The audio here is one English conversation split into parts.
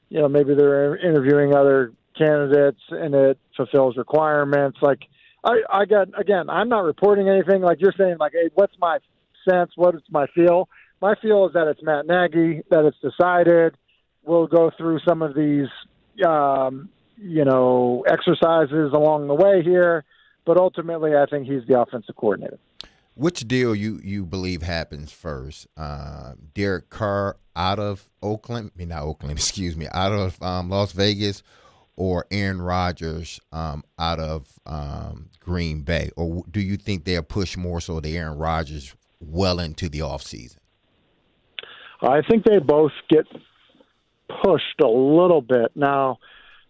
maybe they're interviewing other candidates and it fulfills requirements. Like I'm not reporting anything. Like you're saying, like, hey, what's my sense? What is my feel? My feel is that it's Matt Nagy, that it's decided. We'll go through some of these, exercises along the way here, but ultimately I think he's the offensive coordinator. Which deal you believe happens first? Derek Carr out of out of Las Vegas, or Aaron Rodgers out of Green Bay? Or do you think they'll push more so the Aaron Rodgers well into the offseason? I think they both get pushed a little bit. Now,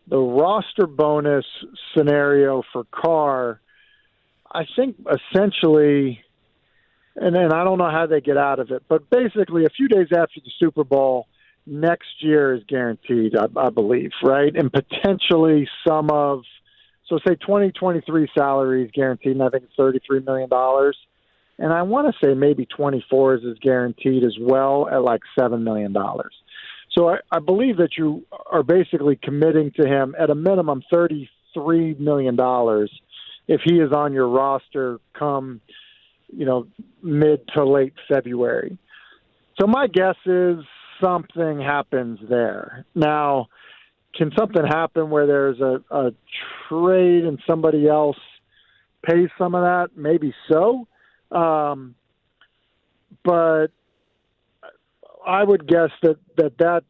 the roster bonus scenario for Carr, I think essentially, and then I don't know how they get out of it, but basically a few days after the Super Bowl, next year is guaranteed, I believe, right? And potentially so say 2023 salary is guaranteed, and I think it's $33 million. And I want to say maybe 24 is guaranteed as well at like $7 million. So I believe that you are basically committing to him at a minimum $33 million if he is on your roster come, mid to late February. So my guess is something happens there. Now, can something happen where there's a trade and somebody else pays some of that? Maybe so. But I would guess that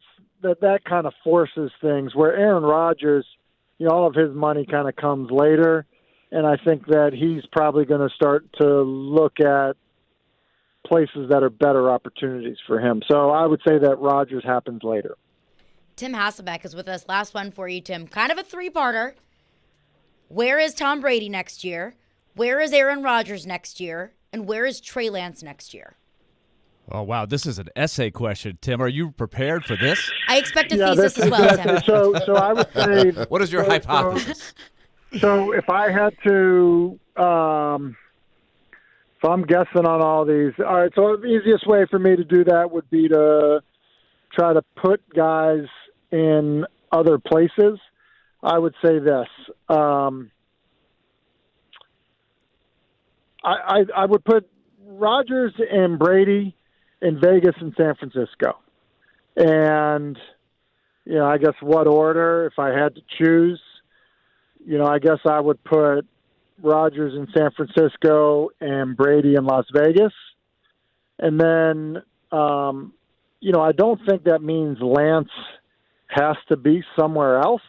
kind of forces things where Aaron Rodgers, all of his money kind of comes later. And I think that he's probably going to start to look at places that are better opportunities for him. So I would say that Rodgers happens later. Tim Hasselbeck is with us. Last one for you, Tim. Kind of a three-parter. Where is Tom Brady next year? Where is Aaron Rodgers next year? And where is Trey Lance next year? Oh, wow. This is an essay question, Tim. Are you prepared for this? I expect a thesis as well, Tim. So I would say... What is your hypothesis? So if I had to... if I'm guessing on all these... All right, so the easiest way for me to do that would be to try to put guys in other places. I would say this. I would put Rodgers and Brady in Vegas and San Francisco. And, I guess what order, if I had to choose, I guess I would put Rodgers in San Francisco and Brady in Las Vegas. And then, I don't think that means Lance has to be somewhere else.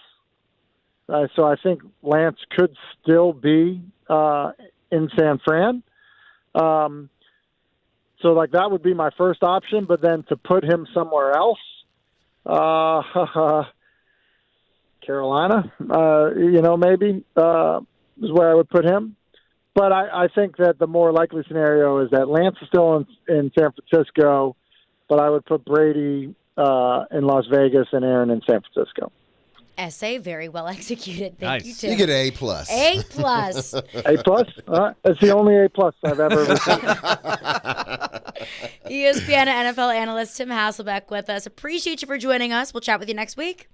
So I think Lance could still be in San Fran. So that would be my first option, but then to put him somewhere else, Carolina, maybe is where I would put him. But I think that the more likely scenario is that Lance is still in San Francisco, but I would put Brady in Las Vegas and Aaron in San Francisco. Essay very well executed. Thank you, Tim. You get an A+. A+. A+? That's the only A+ I've ever received. ESPN NFL analyst Tim Hasselbeck with us. Appreciate you for joining us. We'll chat with you next week.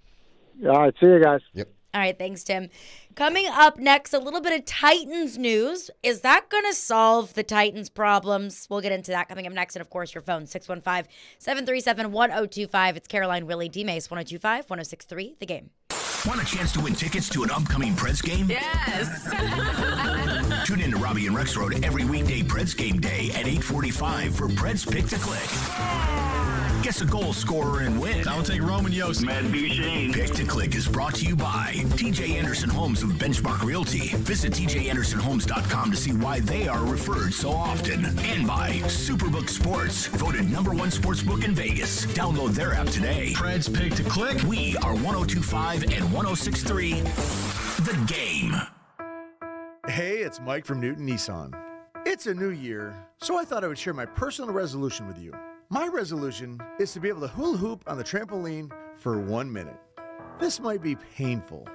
All right. See you guys. Yep. All right. Thanks, Tim. Coming up next, a little bit of Titans news. Is that going to solve the Titans' problems? We'll get into that coming up next. And, of course, your phone, 615-737-1025. It's Caroline, Willy, D-Mase, 1025, 1063, The Game. Want a chance to win tickets to an upcoming Preds game? Yes. Tune in to Robbie and Rex Road every weekday Preds game day at 8:45 for Preds Pick to Click. Guess a goal scorer and win. I'll take Roman Yost. Matt Duchene. Pick to Click is brought to you by TJ Anderson Homes of Benchmark Realty. Visit tjandersonhomes.com to see why they are referred so often. And by Superbook Sports, voted #1 sportsbook in Vegas. Download their app today. Preds Pick to Click. We are 102.5 and 106.3. The Game. Hey, it's Mike from Newton Nissan. It's a new year, so I thought I would share my personal resolution with you. My resolution is to be able to hula hoop on the trampoline for 1 minute. This might be painful.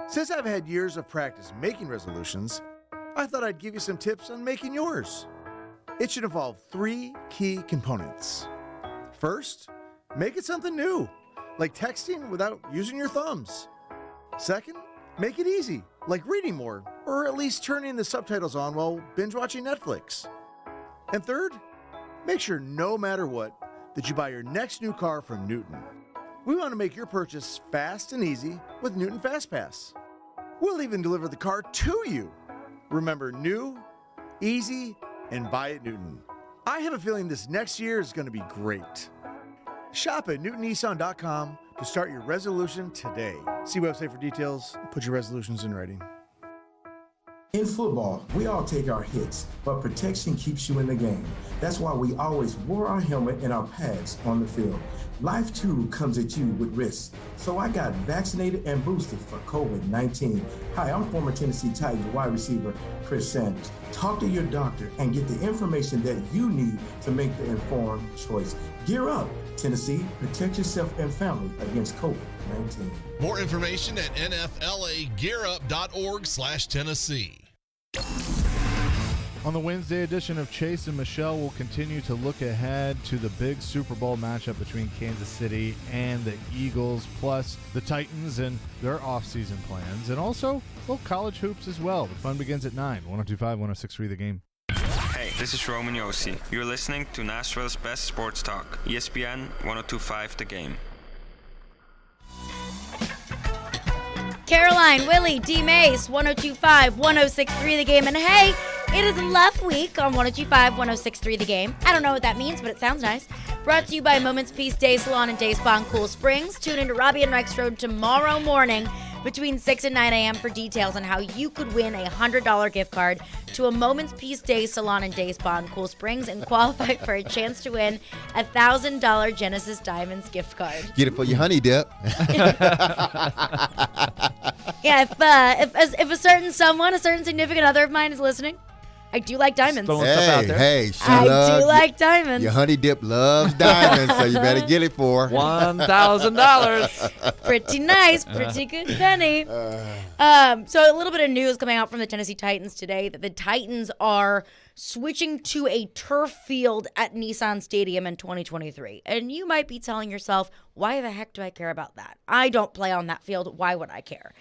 Since I've had years of practice making resolutions, I thought I'd give you some tips on making yours. It should involve 3 key components. First, make it something new. like texting without using your thumbs. Second, make it easy, like reading more, or at least turning the subtitles on while binge watching Netflix. And third, make sure no matter what, that you buy your next new car from Newton. We want to make your purchase fast and easy with Newton FastPass. We'll even deliver the car to you. Remember, new, easy, and buy at Newton. I have a feeling this next year is going to be great. Shop at newtonnissan.com to start your resolution today. See website for details. Put your resolutions in writing. In football, we all take our hits, but protection keeps you in the game. That's why we always wore our helmet and our pads on the field. Life too comes at you with risks. So I got vaccinated and boosted for COVID-19. Hi, I'm former Tennessee Titans wide receiver Chris Sanders. Talk to your doctor and get the information that you need to make the informed choice. Gear up, Tennessee. Protect yourself and family against COVID-19. More information at nflagearup.org/Tennessee. On the Wednesday edition of Chase and Michelle, we'll continue to look ahead to the big Super Bowl matchup between Kansas City and the Eagles, plus the Titans and their offseason plans, and also, well, college hoops as well. The fun begins at 9, 102.5, 106.3 The Game. Hey, this is Roman Yossi. You're listening to Nashville's best sports talk, ESPN 102.5 The Game. Caroline, Willy, D-Mase, 102.5, 106.3 The Game. And hey, it is Love Week on 102.5, 106.3 The Game. I don't know what that means, but it sounds nice. Brought to you by Moments Peace Day Salon and Day Spa in Cool Springs. Tune into Robbie and Rex Road tomorrow morning between 6 and 9 a.m. for details on how you could win a $100 gift card to a Moments Peace Day Salon and Day Spa in Cool Springs and qualify for a chance to win a $1,000 Genesis Diamonds gift card. Get it for your honey dip. Yeah, if a certain someone, a certain significant other of mine is listening, I do like diamonds. Hey, I do like diamonds. Your honey dip loves diamonds, so you better get it for $1,000. Pretty nice, pretty good penny. So a little bit of news coming out from the Tennessee Titans today that the Titans are switching to a turf field at Nissan Stadium in 2023. And you might be telling yourself, why the heck do I care about that? I don't play on that field. Why would I care?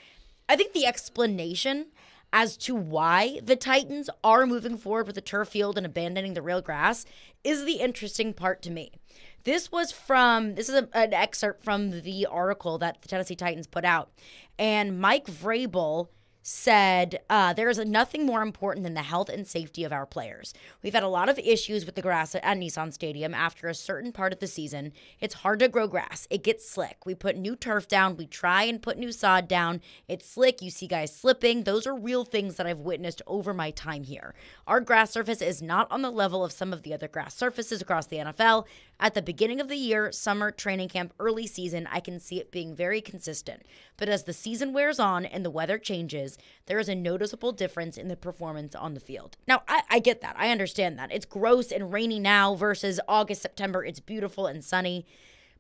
I think the explanation as to why the Titans are moving forward with the turf field and abandoning the real grass is the interesting part to me. This is an excerpt from the article that the Tennessee Titans put out. And Mike Vrabel said, there is nothing more important than the health and safety of our players. We've had a lot of issues with the grass at Nissan Stadium after a certain part of the season. It's hard to grow grass. It gets slick. We put new turf down. We try and put new sod down. It's slick. You see guys slipping. Those are real things that I've witnessed over my time here. Our grass surface is not on the level of some of the other grass surfaces across the NFL. At the beginning of the year, summer, training camp, early season, I can see it being very consistent. But as the season wears on and the weather changes, there is a noticeable difference in the performance on the field. Now, I get that. I understand that. It's gross and rainy now versus August, September. It's beautiful and sunny.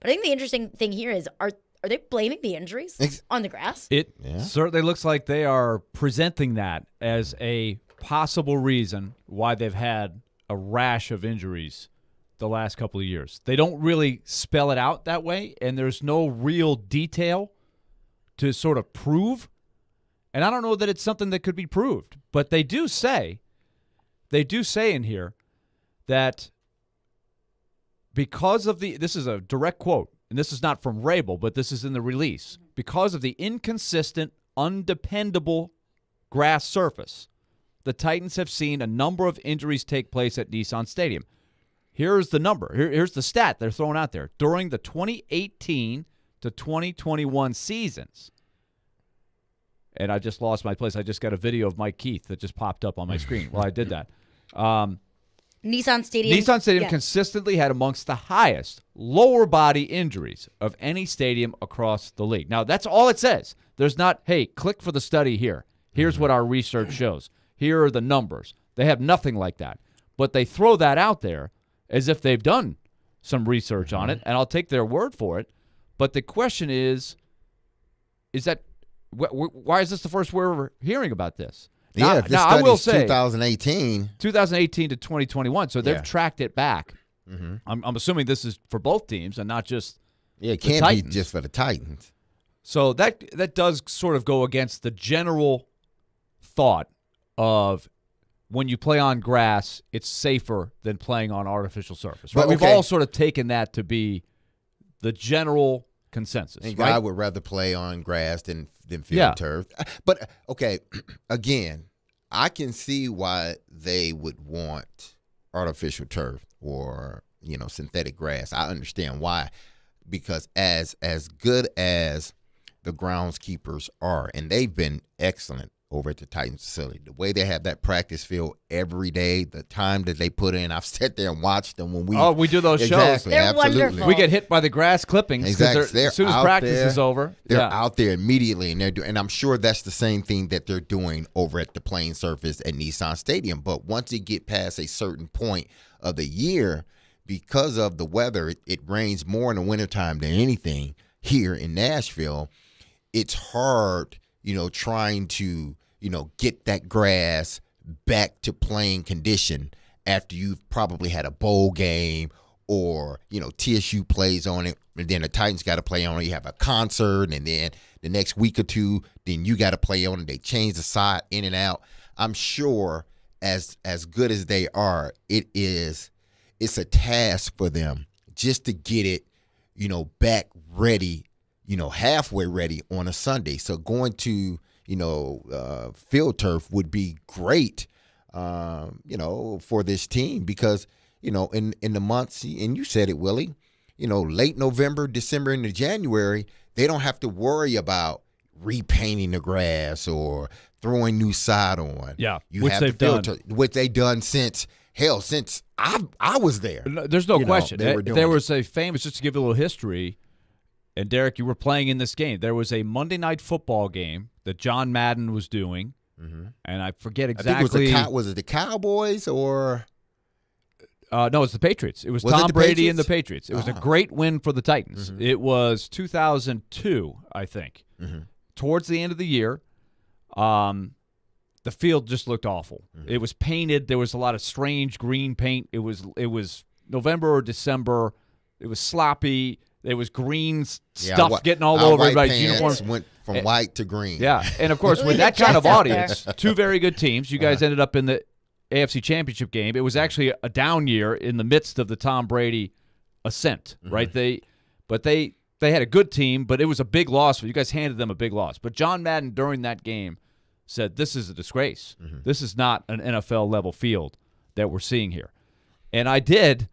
But I think the interesting thing here is, are they blaming the injuries on the grass? It certainly looks like they are presenting that as a possible reason why they've had a rash of injuries the last couple of years. They don't really spell it out that way, and there's no real detail to sort of prove. And I don't know that it's something that could be proved, but they do say in here that because of this is a direct quote, and this is not from Vrabel, but this is in the release, because of the inconsistent, undependable grass surface, the Titans have seen a number of injuries take place at Nissan Stadium. Here's the number. Here's the stat they're throwing out there. During the 2018 to 2021 seasons, and I just lost my place. I just got a video of Mike Keith that just popped up on my screen while I did that. Nissan Stadium consistently had amongst the highest lower body injuries of any stadium across the league. Now, that's all it says. There's not, hey, click for the study here. Here's what our research shows. Here are the numbers. They have nothing like that. But they throw that out there as if they've done some research on it, and I'll take their word for it. But the question is that why is this the first we're hearing about this? Now, I will say 2018 to 2021, so they've tracked it back. I'm assuming this is for both teams and not just Yeah, it can't be just for the Titans. So that does sort of go against the general thought of when you play on grass, it's safer than playing on artificial surface. Right? But, We've okay. all sort of taken that to be the general consensus. And right? I would rather play on grass than field turf. But, okay, again, I can see why they would want artificial turf or, synthetic grass. I understand why. Because as good as the groundskeepers are, and they've been excellent over at the Titans facility, the way they have that practice field every day, the time that they put in, I've sat there and watched them when we do those shows. They're absolutely. wonderful. We get hit by the grass clippings Exactly. as soon as practice is over. They're out there immediately, and and I'm sure that's the same thing that they're doing over at the playing surface at Nissan Stadium. But once you get past a certain point of the year, because of the weather, it rains more in the wintertime than anything here in Nashville. It's hard, trying to, get that grass back to playing condition after you've probably had a bowl game or, TSU plays on it, and then the Titans got to play on it. You have a concert, and then the next week or two, then you got to play on it. They change the side in and out. I'm sure as good as they are, it's a task for them just to get it, back ready, halfway ready on a Sunday. So going to, field turf would be great, for this team because, in the months, and you said it, Willie, late November, December into January, they don't have to worry about repainting the grass or throwing new sod on. Yeah, you which have they've the field done. turf, which they've done since I was there. There's no question. There it. was a famous, just to give you a little history, and Derek, you were playing in this game. There was a Monday Night Football game that John Madden was doing, and I forget exactly. I think was it the Cowboys or? No, it was the Patriots. It was it Tom the Brady Patriots? and the Patriots. It was a great win for the Titans. It was 2002, I think. Towards the end of the year, the field just looked awful. It was painted. There was a lot of strange green paint. It was November or December. It was sloppy. There was green stuff getting all over everybody's uniforms. Went from white to green. Yeah, and of course, with that kind of audience, two very good teams. You guys ended up in the AFC Championship game. It was actually a down year in the midst of the Tom Brady ascent, right? They had a good team, but it was a big loss. You guys handed them a big loss. But John Madden during that game said, "This is a disgrace. This is not an NFL level field that we're seeing here." And I did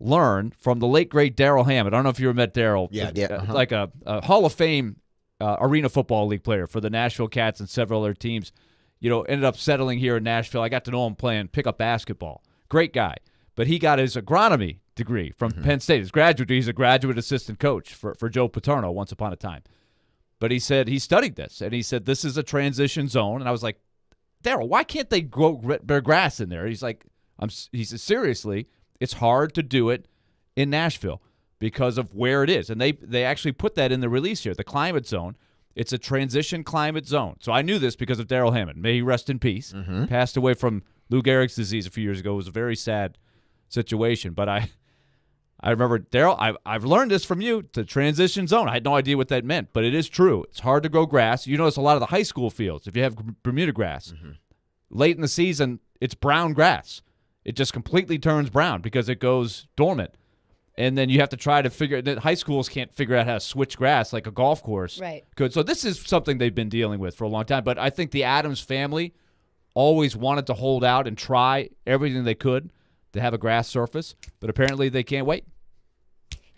learn from the late great Darrell Hammond. I don't know if you ever met Darrell. Like a Hall of Fame Arena Football League player for the Nashville Cats and several other teams. Ended up settling here in Nashville. I got to know him playing pickup basketball. Great guy. But he got his agronomy degree from Penn State. His graduate degree, he's a graduate assistant coach for Joe Paterno once upon a time. But he said he studied this, and he said this is a transition zone. And I was like, Darrell, why can't they grow their grass in there? He's like, he said, seriously, it's hard to do it in Nashville because of where it is. And they actually put that in the release here, the climate zone. It's a transition climate zone. So I knew this because of Darrell Hammond. May he rest in peace. Passed away from Lou Gehrig's disease a few years ago. It was a very sad situation. But I remember, Darrell, I've learned this from you, the transition zone. I had no idea what that meant, but it is true. It's hard to grow grass. You notice a lot of the high school fields, if you have Bermuda grass, late in the season, it's brown grass. It just completely turns brown because it goes dormant. And then you have to try to figure that high schools can't figure out how to switch grass like a golf course. Right. Good. So this is something they've been dealing with for a long time. But I think the Adams family always wanted to hold out and try everything they could to have a grass surface, but apparently they can't wait.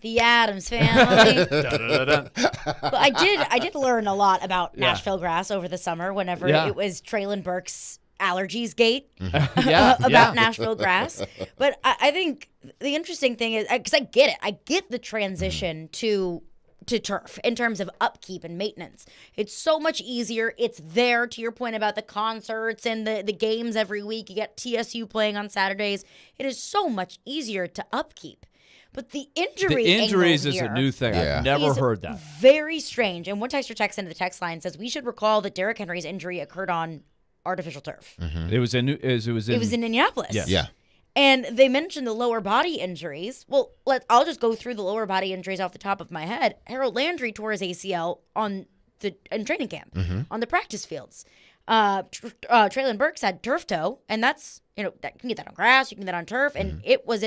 The Adams family. But I did learn a lot about Nashville grass over the summer whenever it was Traylon Burke's allergies gate about Nashville grass. But I think the interesting thing is, because I get it. I get the transition to turf in terms of upkeep and maintenance. It's so much easier. It's there, to your point about the concerts and the games every week. You get TSU playing on Saturdays. It is so much easier to upkeep. But the injuries is a new thing. I've never heard that. Very strange. And one texter texts into the text line says, we should recall that Derrick Henry's injury occurred on artificial turf. It was in It was in Indianapolis. Yes. Yeah. And they mentioned the lower body injuries. Well, I'll just go through the lower body injuries off the top of my head. Harold Landry tore his ACL in training camp, on the practice fields. Traylon Burks had turf toe, and that's, you can get that on grass, you can get that on turf, and it was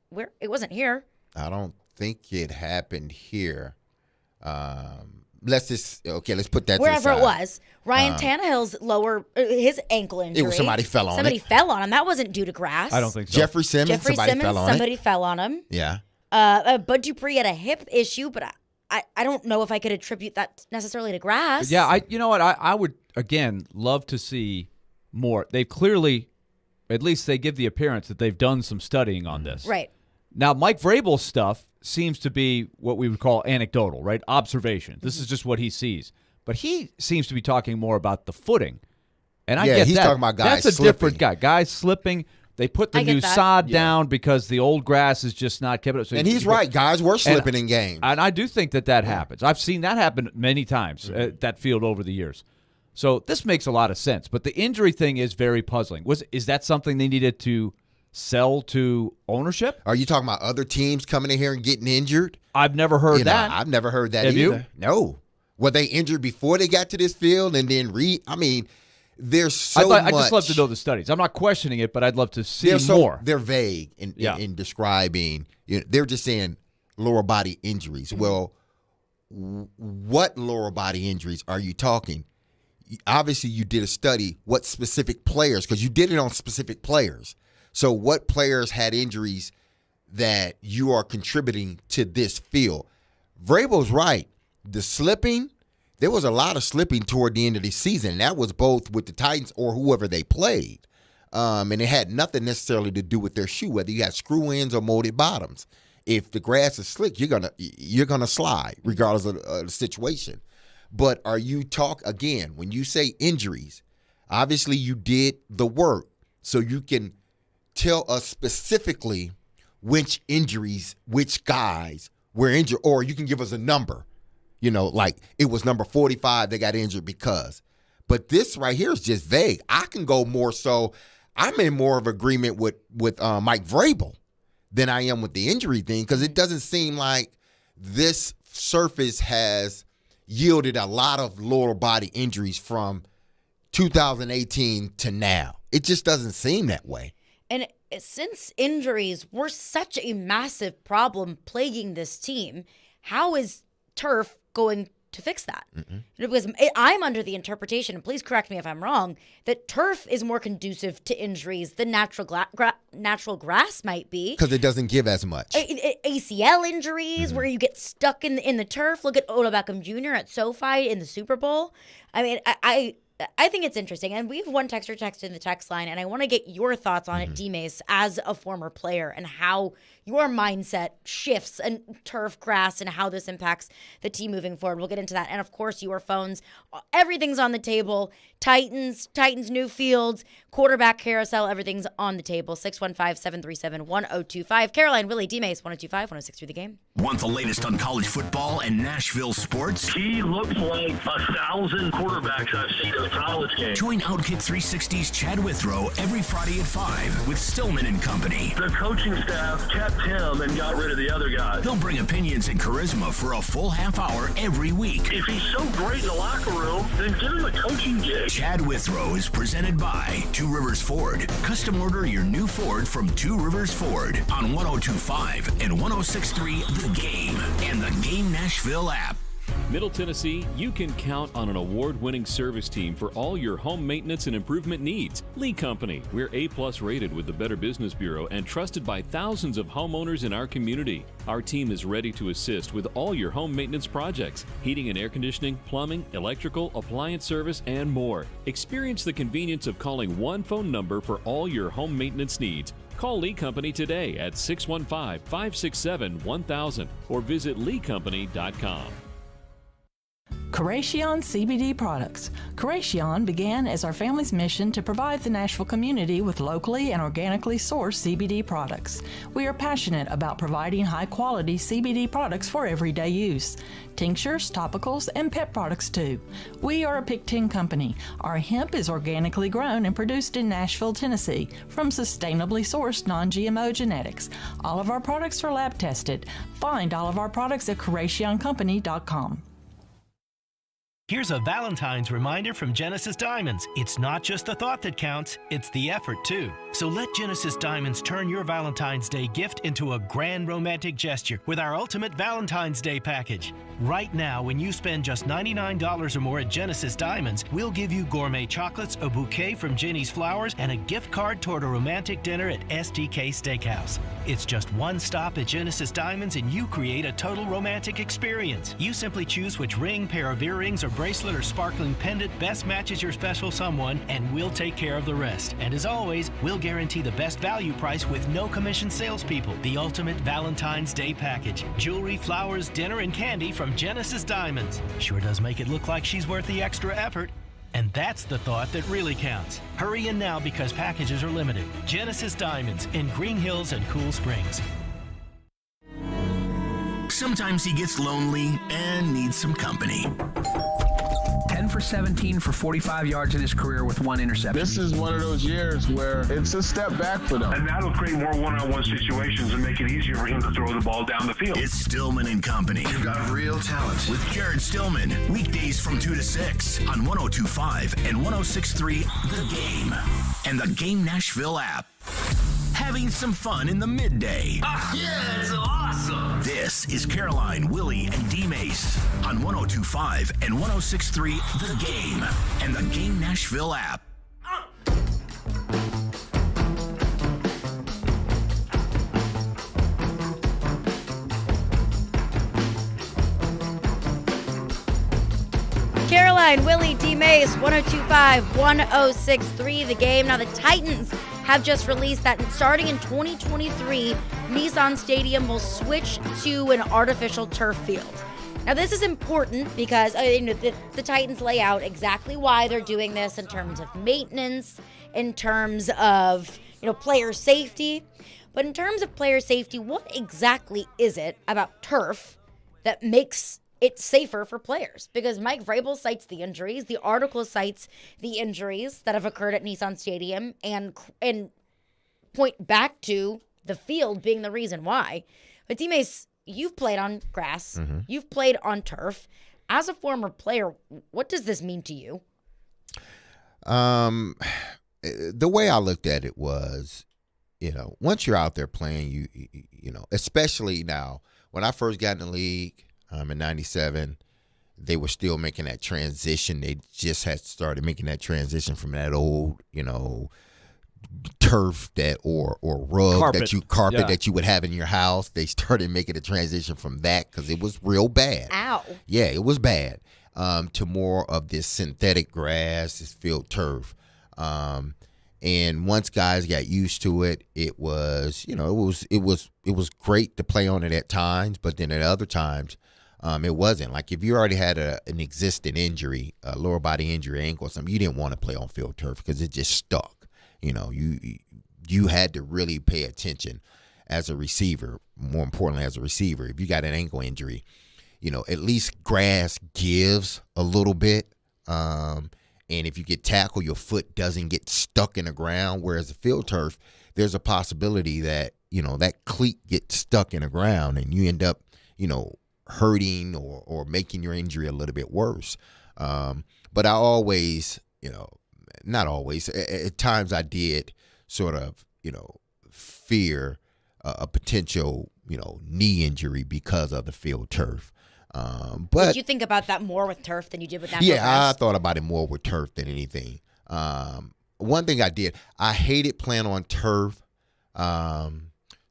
where it wasn't here. I don't think it happened here. Let's put that wherever to the it was. Ryan Tannehill's his ankle injury. It was somebody fell on Somebody fell on him. That wasn't due to grass. I don't think so. Jeffrey Simmons, somebody fell on him. Yeah. Bud Dupree had a hip issue, but I don't know if I could attribute that necessarily to grass. Yeah, you know what? I would, again, love to see more. They've clearly, at least they give the appearance that they've done some studying on this. Right. Now, Mike Vrabel's stuff seems to be what we would call anecdotal, right? Observation. This is just what he sees. But he seems to be talking more about the footing. And I get he's that. talking about guys That's a slipping. different guy. Guys slipping. They put the new sod down because the old grass is just not kept up. So and he's right. Guys were slipping in games. And I do think that happens. I've seen that happen many times at that field over the years. So this makes a lot of sense. But the injury thing is very puzzling. Is that something they needed to sell to ownership? Are you talking about other teams coming in here and getting injured? I've never heard that. I've never heard that Have either. you? No. Were they injured before they got to this field and then there's so much. I'd just love to know the studies. I'm not questioning it, but I'd love to see more. They're vague in describing. They're just saying lower body injuries. Well, what lower body injuries are you talking? Obviously, you did a study. What specific players? Because you did it on specific players. So what players had injuries that you are contributing to this field? Vrabel's right. The slipping, there was a lot of slipping toward the end of the season. And that was both with the Titans or whoever they played. And it had nothing necessarily to do with their shoe, whether you had screw ins or molded bottoms. If the grass is slick, you're gonna slide, regardless of the situation. But are you again, when you say injuries, obviously you did the work, so you can tell us specifically which injuries, which guys were injured, or you can give us a number. Like it was number 45 they got injured because. But this right here is just vague. I can go more so. I'm in more of agreement with Mike Vrabel than I am with the injury thing, because it doesn't seem like this surface has yielded a lot of lower body injuries from 2018 to now. It just doesn't seem that way. And since injuries were such a massive problem plaguing this team, how is turf going to fix that? Because I'm under the interpretation, and please correct me if I'm wrong, that turf is more conducive to injuries than natural grass might be. Because it doesn't give as much. ACL injuries where you get stuck in the turf. Look at Odell Beckham Jr. at SoFi in the Super Bowl. I mean, I think it's interesting. And we have one texter text in the text line, and I want to get your thoughts on it, D-Mase, as a former player, and how your mindset shifts and turf, grass, and how this impacts the team moving forward. We'll get into that. And, of course, your phones. Everything's on the table. Titans new fields, quarterback carousel, everything's on the table. 615-737-1025. Caroline, Willy, D-Mase, 1025, 106 through the game. Want the latest on college football and Nashville sports? He looks like 1,000 quarterbacks I've seen in a college game. Join Outkick 360's Chad Withrow every Friday at 5 with Stillman and Company. The coaching staff kept him and got rid of the other guys. He'll bring opinions and charisma for a full half hour every week. If he's so great in the locker room, then give him a coaching gig. Chad Withrow is presented by Two Rivers Ford. Custom order your new Ford from Two Rivers Ford on 102.5 and 106.3 The Game and the Game Nashville app. Middle Tennessee, you can count on an award-winning service team for all your home maintenance and improvement needs. Lee Company, we're A+ rated with the Better Business Bureau and trusted by thousands of homeowners in our community. Our team is ready to assist with all your home maintenance projects, heating and air conditioning, plumbing, electrical, appliance service, and more. Experience the convenience of calling one phone number for all your home maintenance needs. Call Lee Company today at 615-567-1000 or visit leecompany.com. Creation CBD products. Creation began as our family's mission to provide the Nashville community with locally and organically sourced CBD products. We are passionate about providing high-quality CBD products for everyday use. Tinctures, topicals, and pet products too. We are a Pick 10 company. Our hemp is organically grown and produced in Nashville, Tennessee, from sustainably sourced non-GMO genetics. All of our products are lab tested. Find all of our products at CreationCompany.com. Here's a Valentine's reminder from Genesis Diamonds. It's not just the thought that counts, it's the effort too. So let Genesis Diamonds turn your Valentine's Day gift into a grand romantic gesture with our Ultimate Valentine's Day package. Right now, when you spend just $99 or more at Genesis Diamonds, we'll give you gourmet chocolates, a bouquet from Jenny's Flowers, and a gift card toward a romantic dinner at STK Steakhouse. It's just one stop at Genesis Diamonds and you create a total romantic experience. You simply choose which ring, pair of earrings, or bracelet or sparkling pendant best matches your special someone, and we'll take care of the rest. And as always, we'll guarantee the best value price with no commission salespeople. The Ultimate Valentine's Day package. Jewelry, flowers, dinner, and candy from Genesis Diamonds. Sure does make it look like she's worth the extra effort. And that's the thought that really counts. Hurry in now because packages are limited. Genesis Diamonds in Green Hills and Cool Springs. Sometimes he gets lonely and needs some company. 10 for 17 for 45 yards in his career with one interception. This is one of those years where it's a step back for them. And that'll create more one-on-one situations and make it easier for him to throw the ball down the field. It's Stillman and Company. You've got real talent. With Jared Stillman. Weekdays from 2 to 6 on 102.5 and 106.3 The Game. And the Game Nashville app. Having some fun in the midday. Yeah, it's awesome. This is Caroline, Willy, and D-Mase on 102.5 and 106.3 The Game and the Game Nashville app. Caroline, Willy, D-Mase, 102.5, 106.3 The Game. Now the Titans have just released that starting in 2023, Nissan Stadium will switch to an artificial turf field. Now this is important because the Titans lay out exactly why they're doing this in terms of maintenance, in terms of player safety. But in terms of player safety, what exactly is it about turf that makes it's safer for players? Because Mike Vrabel cites the injuries. The article cites the injuries that have occurred at Nissan Stadium and point back to the field being the reason why. But D-Mase, you've played on grass. Mm-hmm. You've played on turf. As a former player, what does this mean to you? The way I looked at it was, once you're out there playing, you especially now, when I first got in the league, in 97, they were still making that transition. They just had started making that transition from that old, turf or rug that you would have in your house. They started making a transition from that because it was real bad. Ow. Yeah, it was bad. To more of this synthetic grass, this field turf. And once guys got used to it, it was great to play on it at times, but then at other times, it wasn't. Like if you already had an existing injury, a lower body injury, ankle or something, you didn't want to play on field turf because it just stuck. You had to really pay attention as a receiver. More importantly, as a receiver, if you got an ankle injury, at least grass gives a little bit. And if you get tackled, your foot doesn't get stuck in the ground. Whereas the field turf, there's a possibility that that cleat gets stuck in the ground and you end up hurting or making your injury a little bit worse. But I always, not always, at times I did sort of, fear a potential, knee injury because of the field turf. But did you think about that more with turf than you did with natural grass? Yeah, I thought about it more with turf than anything. One thing I did, I hated playing on turf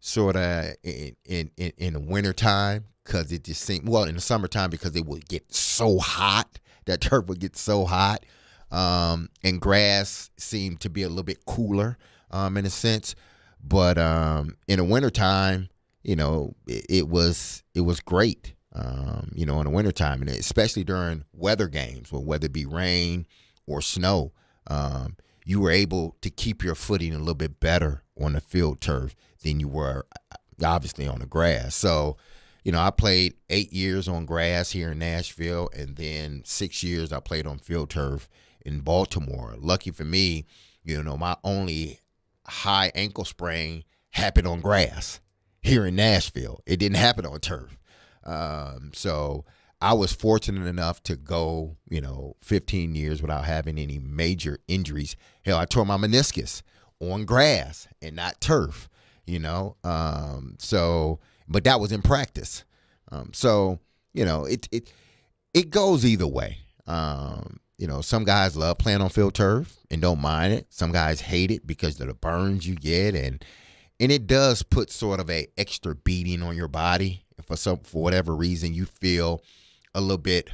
sort of in the wintertime. Because it just seemed, in the summertime, because it would get so hot, that turf would get so hot, and grass seemed to be a little bit cooler in a sense. But in the wintertime, it was great in the wintertime, and especially during weather games, whether it be rain or snow, you were able to keep your footing a little bit better on the field turf than you were obviously on the grass. So, I played 8 years on grass here in Nashville, and then 6 years I played on field turf in Baltimore. Lucky for me, my only high ankle sprain happened on grass here in Nashville. It didn't happen on turf. So I was fortunate enough to go, 15 years without having any major injuries. Hell, I tore my meniscus on grass and not turf, but that was in practice. It goes either way. Some guys love playing on field turf and don't mind it. Some guys hate it because of the burns you get, and it does put sort of a extra beating on your body. For whatever reason, you feel a little bit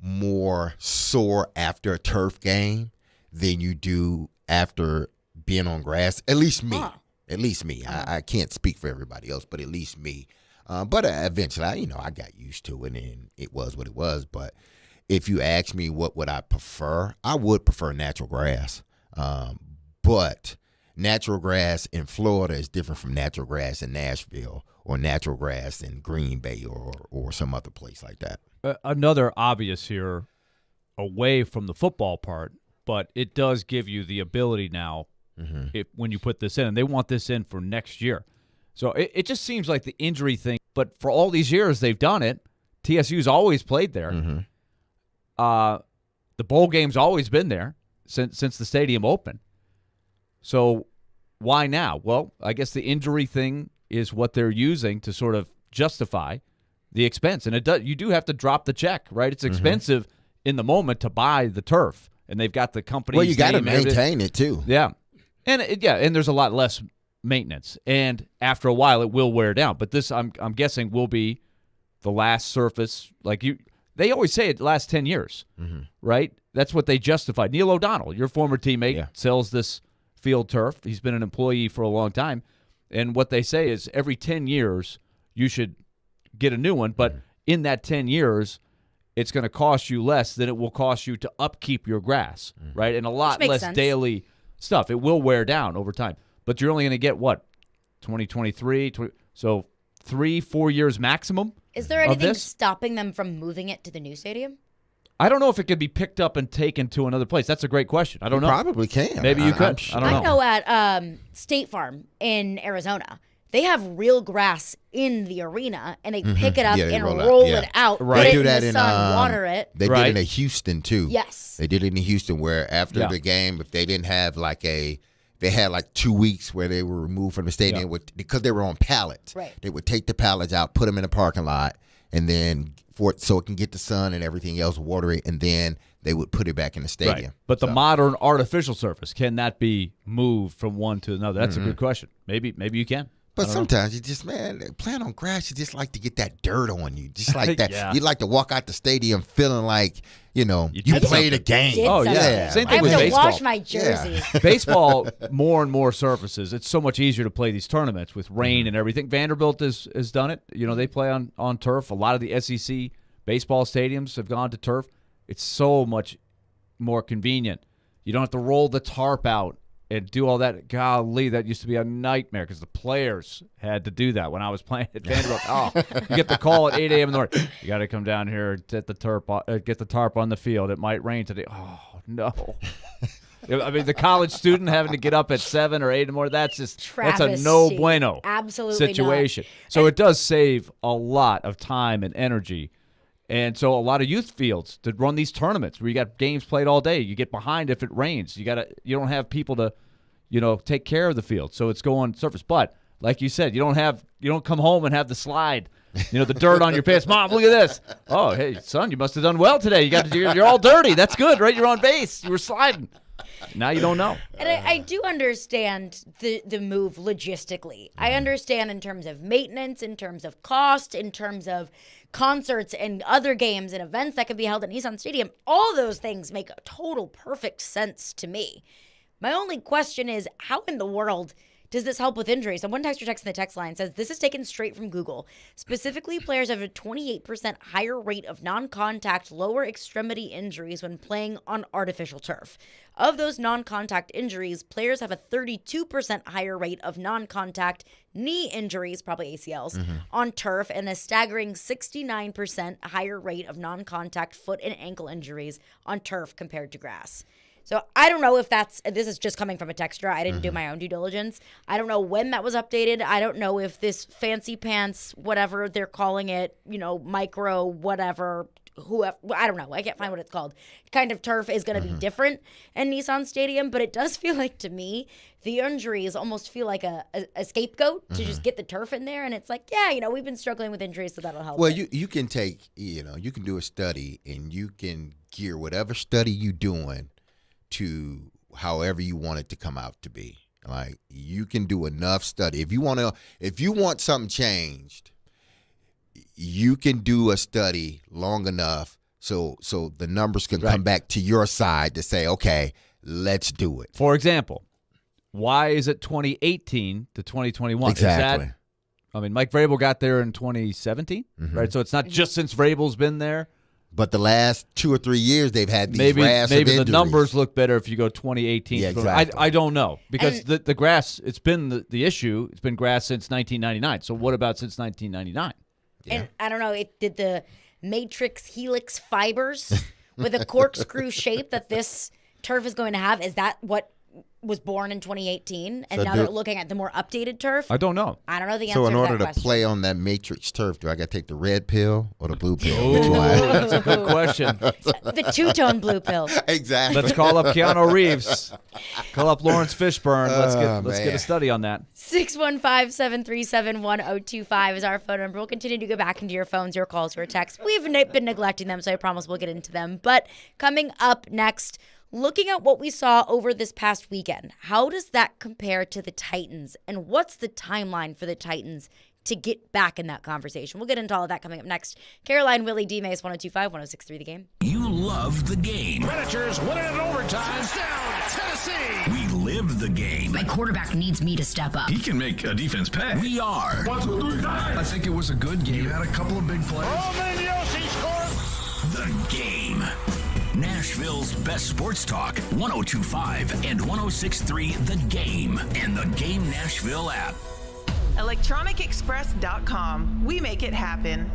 more sore after a turf game than you do after being on grass. At least me. At least me. I can't speak for everybody else, but at least me. But eventually, I got used to it, and it was what it was. But if you ask me what would I prefer, I would prefer natural grass. But natural grass in Florida is different from natural grass in Nashville or natural grass in Green Bay or some other place like that. Another obvious here, away from the football part, but it does give you the ability now when you put this in, and they want this in for next year. So it just seems like the injury thing, but for all these years they've done it. TSU's always played there. The bowl game's always been there since the stadium opened. So why now? Well, I guess the injury thing is what they're using to sort of justify the expense. And you do have to drop the check, right? It's expensive in the moment to buy the turf, and they've got the company's Well, you got to name and maintain it too. Yeah. And there's a lot less maintenance. And after a while it will wear down. But this I'm guessing will be the last surface they always say it lasts 10 years. Right? That's what they justified. Neil O'Donnell, your former teammate, sells this field turf. He's been an employee for a long time. And what they say is every 10 years you should get a new one, but in that 10 years it's going to cost you less than it will cost you to upkeep your grass, right? And a lot less daily stuff. It will wear down over time. But you're only going to get, 2023? So 3-4 years maximum? Is there anything stopping them from moving it to the new stadium? I don't know if it could be picked up and taken to another place. That's a great question. I don't know. Probably can. Maybe you could. Sure. I don't know. I know at State Farm in Arizona, they have real grass in the arena, and they pick it up and roll it out. Right. They do that in the sun, water it. They did it in Houston, too. Yes. They did it in Houston where after the game, if they didn't have they had 2 weeks where they were removed from the stadium because they were on pallets. Right. They would take the pallets out, put them in the parking lot, and then so it can get the sun and everything else, water it, and then they would put it back in the stadium. Right. But the modern artificial surface, can that be moved from one to another? That's a good question. Maybe you can. But sometimes you just, playing on grass, you just like to get that dirt on you. Just like that. You'd like to walk out the stadium feeling like, you played a game. Oh, yeah. Same thing with baseball. I have to wash my jersey. Yeah. Baseball, more and more surfaces. It's so much easier to play these tournaments with rain and everything. Vanderbilt has done it. They play on turf. A lot of the SEC baseball stadiums have gone to turf. It's so much more convenient. You don't have to roll the tarp out and do all that. Golly, that used to be a nightmare because the players had to do that when I was playing at Vanderbilt. You get the call at 8 a.m. in the morning. You got to come down here, get the tarp on the field. It might rain today. Oh, no. I mean, the college student having to get up at 7 or 8 in the morning, that's a no bueno situation. Not. So it does save a lot of time and energy. And so a lot of youth fields to run these tournaments where you got games played all day. You get behind if it rains. You don't have people to, take care of the field. So it's going surface. But like you said, you don't come home and have the slide, the dirt on your pants. Mom, look at this. Oh, hey, son, you must have done well today. You're all dirty. That's good, right? You're on base. You were sliding. Now you don't know. And I do understand the move logistically. I understand in terms of maintenance, in terms of cost, in terms of concerts and other games and events that can be held at Nissan Stadium. All those things make total perfect sense to me. My only question is, how in the world Does this help with injuries? And one texter text in the text line says, this is taken straight from Google. Specifically, players have a 28% higher rate of non-contact lower extremity injuries when playing on artificial turf. Of those non-contact injuries, players have a 32% higher rate of non-contact knee injuries, probably ACLs, on turf, and a staggering 69% higher rate of non-contact foot and ankle injuries on turf compared to grass. So I don't know if this is just coming from a texter. I didn't do my own due diligence. I don't know when that was updated. I don't know if this fancy pants, whatever they're calling it, micro, whatever, whoever, I don't know. I can't find what it's called. Kind of turf is going to be different in Nissan Stadium, but it does feel like, to me, the injuries almost feel like a scapegoat to just get the turf in there. And it's like, we've been struggling with injuries, so that'll help. Well, you can take, you can do a study, and you can gear whatever study you're doing to however you want it to come out to be. Like, you can do enough study. If you want something changed, you can do a study long enough so the numbers can come back to your side to say, okay, let's do it. For example, why is it 2018 to 2021? Exactly. Mike Vrabel got there in 2017, right? So it's not just since Vrabel's been there. But the last 2 or 3 years, they've had these maybe injuries. The numbers look better if you go 2018. Yeah, exactly. I don't know, because the grass, it's been the issue. It's been grass since 1999. So what about since 1999? Yeah. And I don't know, did the matrix helix fibers with a corkscrew shape that this turf is going to have, is that what was born in 2018, and now they're looking at the more updated turf? I don't know. I don't know the answer So in to order that to question. play on that matrix turf, do I got to take the red pill or the blue pill? Oh, that's a good question. The two-tone blue pill. Exactly. Let's call up Keanu Reeves. Call up Lawrence Fishburne. Let's get a study on that. 615-737-1025 is our phone number. We'll continue to go back into your phones, your calls, your texts. We've been neglecting them, so I promise we'll get into them. But coming up next, looking at what we saw over this past weekend, how does that compare to the Titans? And what's the timeline for the Titans to get back in that conversation? We'll get into all of that coming up next. Caroline, Willy, D-Mase, 102.5, 106.3 The Game. You love the game. Predators win it in overtime. Touchdown, Tennessee. We live the game. My quarterback needs me to step up. He can make a defense pay. We are. 1, 2, 3, 9. I think it was a good game. You had a couple of big plays. Yossi scores. The Game. Nashville's best sports talk, 102.5 and 106.3 The Game, and the Game Nashville app. ElectronicExpress.com. We make it happen.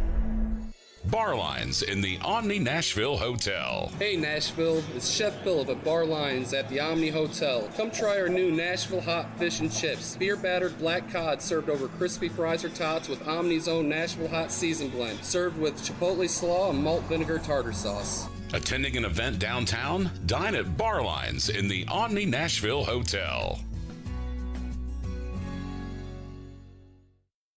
Bar Lines in the Omni Nashville Hotel. Hey Nashville, it's Chef Phillip at Bar Lines at the Omni Hotel. Come try our new Nashville hot fish and chips. Beer battered black cod served over crispy fries or tots with Omni's own Nashville hot season blend. Served with chipotle slaw and malt vinegar tartar sauce. Attending an event downtown? Dine at Bar Lines in the Omni Nashville Hotel.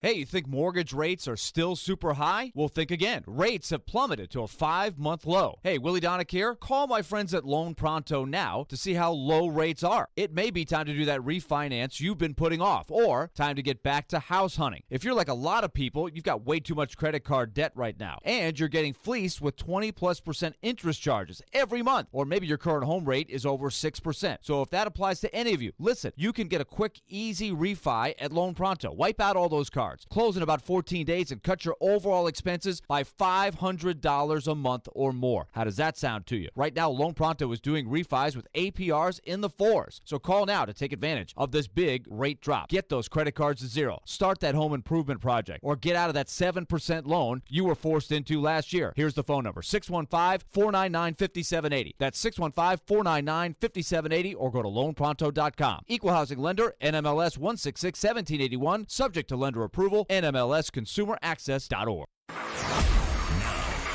Hey, you think mortgage rates are still super high? Well, think again. Rates have plummeted to a 5-month low. Hey, Willy Donick here. Call my friends at Loan Pronto now to see how low rates are. It may be time to do that refinance you've been putting off, or time to get back to house hunting. If you're like a lot of people, you've got way too much credit card debt right now, and you're getting fleeced with 20+% interest charges every month, or maybe your current home rate is over 6%. So if that applies to any of you, listen, you can get a quick, easy refi at Loan Pronto. Wipe out all those cards, close in about 14 days, and cut your overall expenses by $500 a month or more. How does that sound to you? Right now, Loan Pronto is doing refis with APRs in the 4s. So call now to take advantage of this big rate drop. Get those credit cards to zero. Start that home improvement project, or get out of that 7% loan you were forced into last year. Here's the phone number, 615-499-5780. That's 615-499-5780, or go to loanpronto.com. Equal housing lender, NMLS 166-1781, subject to lender approval, NMLSconsumeraccess.org.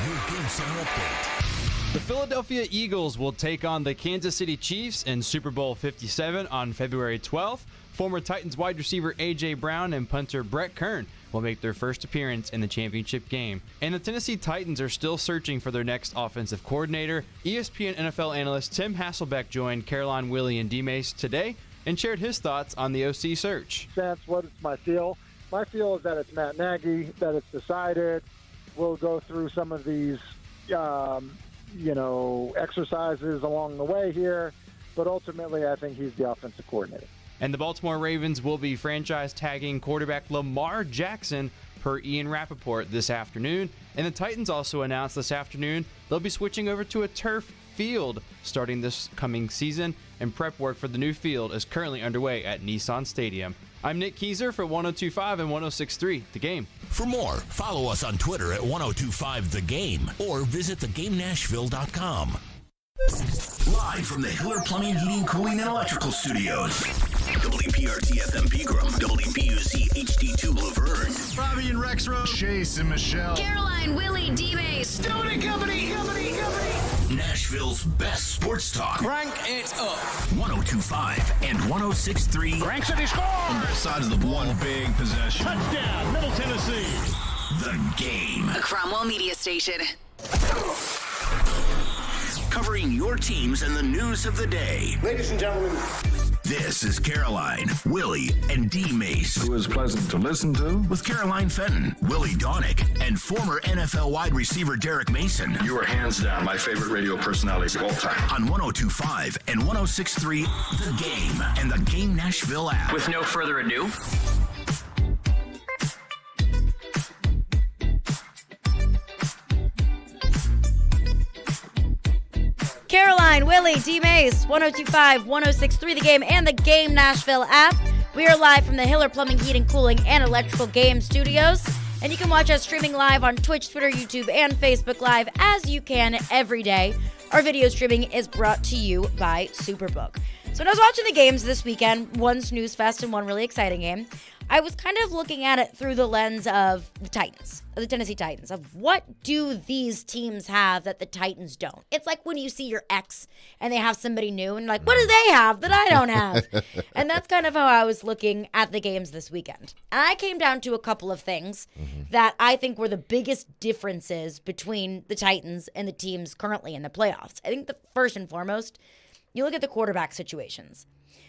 Your Game Center update. The Philadelphia Eagles will take on the Kansas City Chiefs in Super Bowl 57 on February 12th. Former Titans wide receiver A.J. Brown and punter Brett Kern will make their first appearance in the championship game. And the Tennessee Titans are still searching for their next offensive coordinator. ESPN NFL analyst Tim Hasselbeck joined Caroline, Willy, and D-Mase today and shared his thoughts on the OC search. That's what it's my feel. My feel is that it's Matt Nagy, that it's decided. We'll go through some of these, exercises along the way here, but ultimately I think he's the offensive coordinator. And the Baltimore Ravens will be franchise tagging quarterback Lamar Jackson per Ian Rappaport this afternoon. And the Titans also announced this afternoon they'll be switching over to a turf field starting this coming season, and prep work for the new field is currently underway at Nissan Stadium. I'm Nick Keyser for 102.5 and 106.3 The Game. For more, follow us on Twitter at 1025 The Game or visit thegamenashville.com. Live from the Hiller Plumbing, Heating, Cooling, and Electrical Studios. WPRT FM Pegram, WPUZ HD2 Blue Verne. Bobby and Rex Road. Chase and Michelle. Caroline, Willy, D-Mase. Stone Company. Nashville's best sports talk. Crank it up. 1025 and 1063. Crank City score. On both sides of the ball. One big possession. Touchdown, Middle Tennessee. The Game. A Cromwell media station. Covering your teams and the news of the day. Ladies and gentlemen. This is Caroline, Willy, and D-Mase. It was pleasant to listen to. With Caroline Fenton, Willy Donick, and former NFL wide receiver Derek Mason. You are hands down my favorite radio personalities of all time. On 1025 and 1063 The Game and the Game Nashville app. With no further ado, Caroline, Willy, D-Mase, 1025, 1063 The Game, and the Game Nashville app. We are live from the Hiller Plumbing, Heating, Cooling, and Electrical Game Studios. And you can watch us streaming live on Twitch, Twitter, YouTube, and Facebook Live as you can every day. Our video streaming is brought to you by Superbook. So when I was watching the games this weekend, one snooze fest and one really exciting game, I was kind of looking at it through the lens of the Titans, of the Tennessee Titans, of what do these teams have that the Titans don't? It's like when you see your ex and they have somebody new and you're like, what do they have that I don't have? And that's kind of how I was looking at the games this weekend. And I came down to a couple of things that I think were the biggest differences between the Titans and the teams currently in the playoffs. I think the first and foremost, you look at the quarterback situations.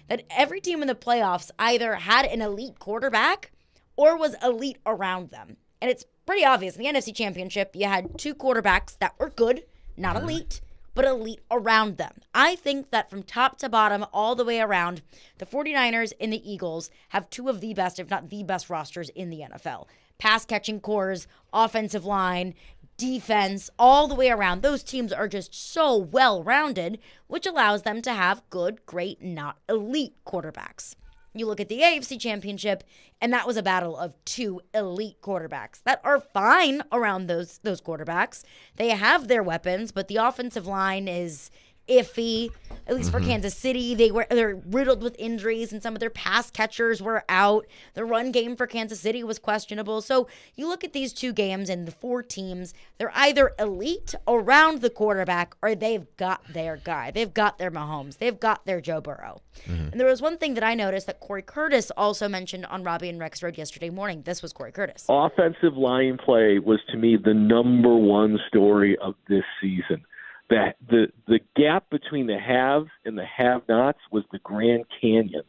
That every team in the playoffs either had an elite quarterback or was elite around them. And it's pretty obvious. In the NFC Championship, you had two quarterbacks that were good, not elite, but elite around them. I think that from top to bottom, all the way around, the 49ers and the Eagles have two of the best, if not the best rosters in the NFL. Pass-catching cores, offensive line, defense, all the way around. Those teams are just so well-rounded, which allows them to have good, great, not elite quarterbacks. You look at the AFC Championship, and that was a battle of two elite quarterbacks that are fine around those quarterbacks. They have their weapons, but the offensive line is iffy, at least for Kansas City. They're riddled with injuries, and some of their pass catchers were out. The run game for Kansas City was questionable. So you look at these two games and the four teams, they're either elite around the quarterback or they've got their guy. They've got their Mahomes. They've got their Joe Burrow. And there was one thing that I noticed that Corey Curtis also mentioned on Robbie and Rex Road yesterday morning. This was Corey Curtis. Offensive line play was, to me, the number one story of this season. That the gap between the haves and the have-nots was the Grand Canyon.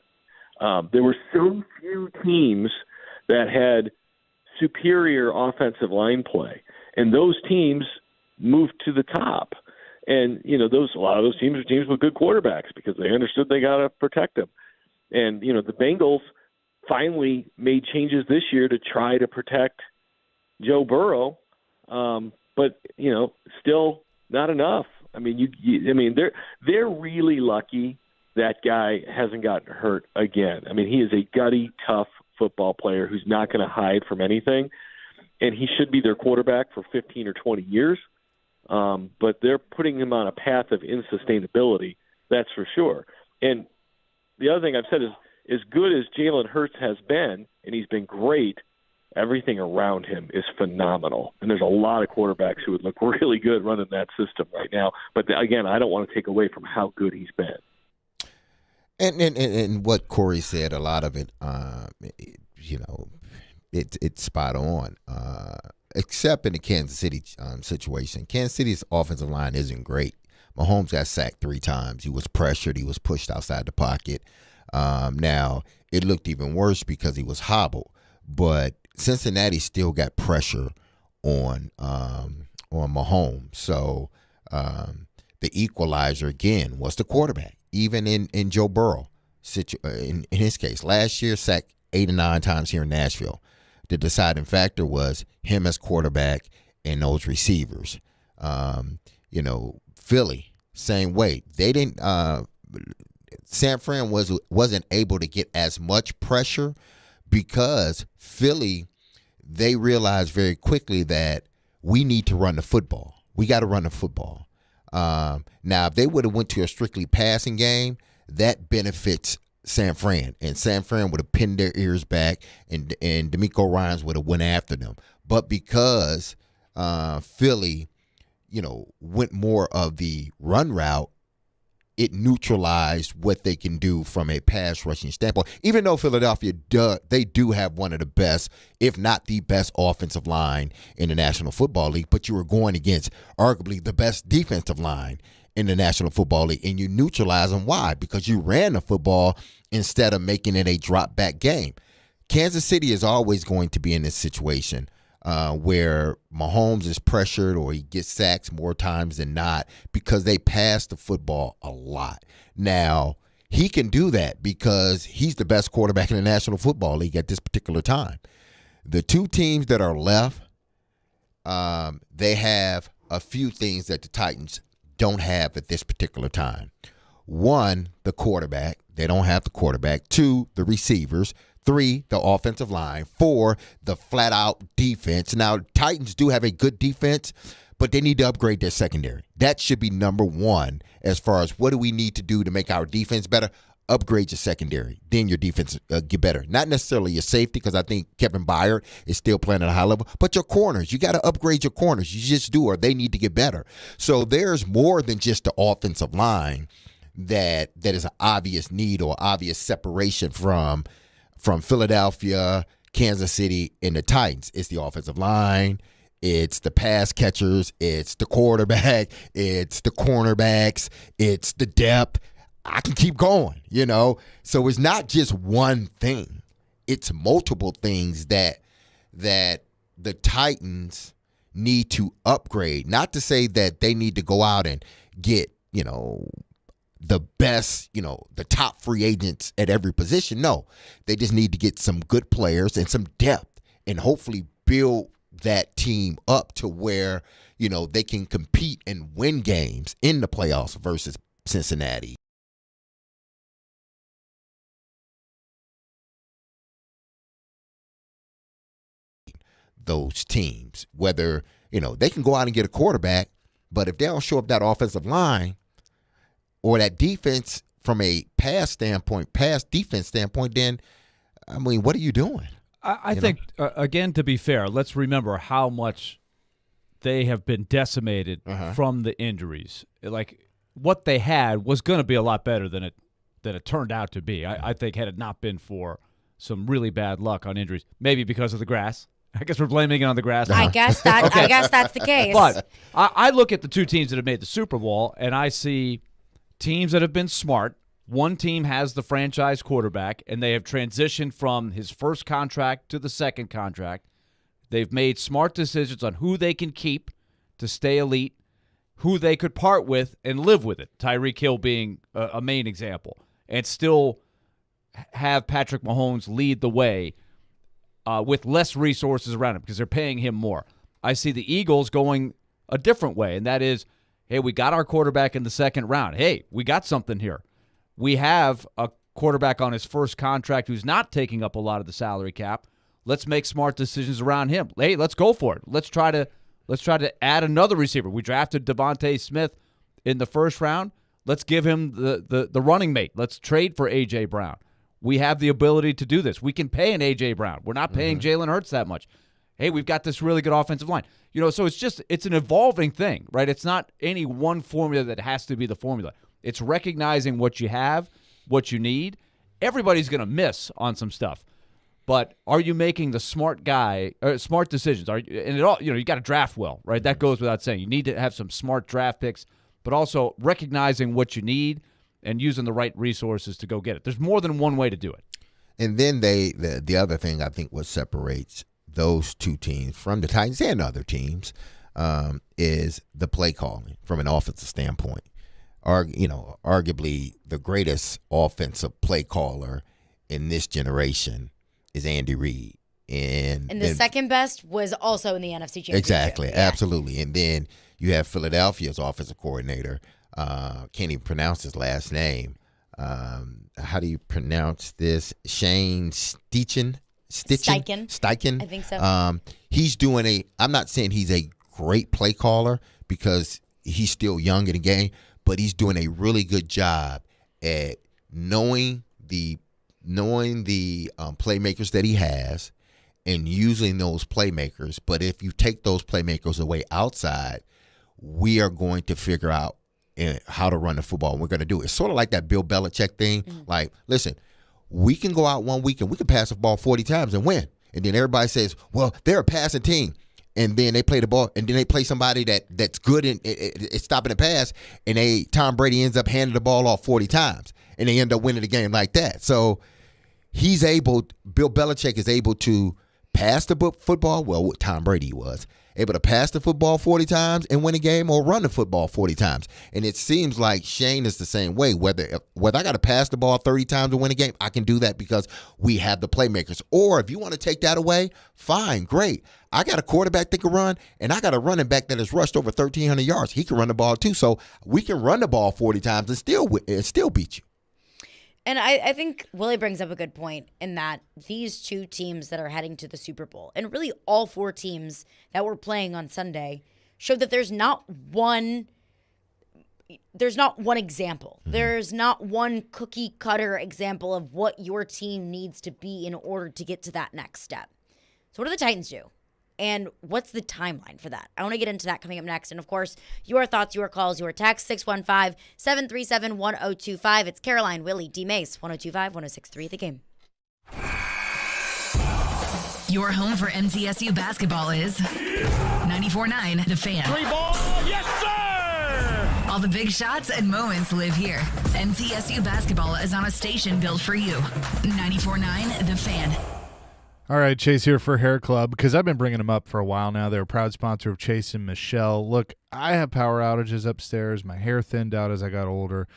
There were so few teams that had superior offensive line play, and those teams moved to the top. And a lot of those teams are teams with good quarterbacks because they understood they got to protect them. And the Bengals finally made changes this year to try to protect Joe Burrow, but still not enough. I mean, they're really lucky that guy hasn't gotten hurt again. I mean, he is a gutty, tough football player who's not going to hide from anything, and he should be their quarterback for 15 or 20 years. But they're putting him on a path of insustainability, that's for sure. And the other thing I've said is, as good as Jalen Hurts has been, and he's been great, everything around him is phenomenal. And there's a lot of quarterbacks who would look really good running that system right now. But again, I don't want to take away from how good he's been. And what Corey said, a lot of it, it's spot on. Except in the Kansas City situation. Kansas City's offensive line isn't great. Mahomes got sacked 3 times. He was pressured. He was pushed outside the pocket. Now, it looked even worse because he was hobbled. But Cincinnati still got pressure on Mahomes. So the equalizer, again, was the quarterback, even in Joe Burrow. in his case, last year sacked 8 or 9 times here in Nashville. The deciding factor was him as quarterback and those receivers. Philly, same way. They didn't. San Fran wasn't able to get as much pressure because Philly, they realized very quickly that we need to run the football. We got to run the football. Now, if they would have went to a strictly passing game, that benefits San Fran, and San Fran would have pinned their ears back, and D'Amico Ryans would have went after them. But because Philly, went more of the run route, it neutralized what they can do from a pass rushing standpoint. Even though Philadelphia, they do have one of the best, if not the best, offensive line in the National Football League, but you were going against arguably the best defensive line in the National Football League, and you neutralize them. Why? Because you ran the football instead of making it a drop-back game. Kansas City is always going to be in this situation where Mahomes is pressured or he gets sacks more times than not because they pass the football a lot. Now, he can do that because he's the best quarterback in the National Football League at this particular time. The two teams that are left, they have a few things that the Titans don't have at this particular time. One, the quarterback. They don't have the quarterback. 2, the receivers. 3, the offensive line. 4, the flat-out defense. Now, Titans do have a good defense, but they need to upgrade their secondary. That should be number 1 as far as what do we need to do to make our defense better. Upgrade your secondary. Then your defense get better. Not necessarily your safety, because I think Kevin Byard is still playing at a high level, but your corners. You got to upgrade your corners. You just do, or they need to get better. So there's more than just the offensive line that is an obvious need or obvious separation from Philadelphia, Kansas City, and the Titans. It's the offensive line. It's the pass catchers. It's the quarterback. It's the cornerbacks. It's the depth. I can keep going, So it's not just one thing. It's multiple things that the Titans need to upgrade. Not to say that they need to go out and get, the best, the top free agents at every position. No, they just need to get some good players and some depth and hopefully build that team up to where, they can compete and win games in the playoffs versus Cincinnati. Those teams, whether, they can go out and get a quarterback, but if they don't show up that offensive line or that defense from a pass defense standpoint, then, what are you doing? I think, again, to be fair, let's remember how much they have been decimated from the injuries. Like, what they had was going to be a lot better than it turned out to be. I think had it not been for some really bad luck on injuries, maybe because of the grass. I guess we're blaming it on the grass. I guess that's the case. But I look at the two teams that have made the Super Bowl, and I see teams that have been smart. One team has the franchise quarterback, and they have transitioned from his first contract to the second contract. They've made smart decisions on who they can keep to stay elite, who they could part with and live with it. Tyreek Hill being a main example, and still have Patrick Mahomes lead the way with less resources around him because they're paying him more. I see the Eagles going a different way, and that is, hey, we got our quarterback in the second round. Hey, we got something here. We have a quarterback on his first contract who's not taking up a lot of the salary cap. Let's make smart decisions around him. Hey, let's go for it. Let's try to add another receiver. We drafted Devontae Smith in the first round. Let's give him the running mate. Let's trade for A.J. Brown. We have the ability to do this. We can pay an A.J. Brown. We're not paying Jalen Hurts that much. Hey, we've got this really good offensive line. So it's an evolving thing, right? It's not any one formula that has to be the formula. It's recognizing what you have, what you need. Everybody's going to miss on some stuff. But are you making the smart decisions? You got to draft well, right? That goes without saying. You need to have some smart draft picks, but also recognizing what you need and using the right resources to go get it. There's more than one way to do it. And then the other thing I think what separates those two teams from the Titans and other teams is the play calling from an offensive standpoint. arguably the greatest offensive play caller in this generation is Andy Reid. And the second best was also in the NFC Championship. Exactly, absolutely. And then you have Philadelphia's offensive coordinator. Can't even pronounce his last name. How do you pronounce this? Shane Steichen? Steichen. I think so. He's doing I'm not saying he's a great play caller because he's still young in the game, but he's doing a really good job at knowing the playmakers that he has and using those playmakers. But if you take those playmakers away outside, we are going to figure out how to run the football. And we're going to do it. It's sort of like that Bill Belichick thing. Mm-hmm. Like, listen, we can go out one week and we can pass the ball 40 times and win. And then everybody says, well, they're a passing team. And then they play the ball, and then they play somebody that's good in stopping the pass, and Tom Brady ends up handing the ball off 40 times, and they end up winning the game like that. So Bill Belichick is able to pass the football, well, what Tom Brady was, able to pass the football 40 times and win a game or run the football 40 times. And it seems like Shane is the same way. Whether I got to pass the ball 30 times to win a game, I can do that because we have the playmakers. Or if you want to take that away, fine, great. I got a quarterback that can run, and I got a running back that has rushed over 1,300 yards. He can run the ball too. So we can run the ball 40 times and still beat you. And I think Willie brings up a good point in that these two teams that are heading to the Super Bowl, and really all four teams that were playing on Sunday, showed that there's not one example. Mm-hmm. There's not one cookie cutter example of what your team needs to be in order to get to that next step. So what do the Titans do? And what's the timeline for that? I want to get into that coming up next. And, of course, your thoughts, your calls, your texts, 615-737-1025. It's Caroline, Willy, D-Mase, 102.5, 106.3 The Game. Your home for MTSU basketball is 94.9 The Fan. 3 ball, yes, sir! All the big shots and moments live here. MTSU basketball is on a station built for you. 94.9 The Fan. All right, Chase here for Hair Club, because I've been bringing them up for a while now. They're a proud sponsor of Chase and Michelle. Look, I have power outages upstairs. My hair thinned out as I got older,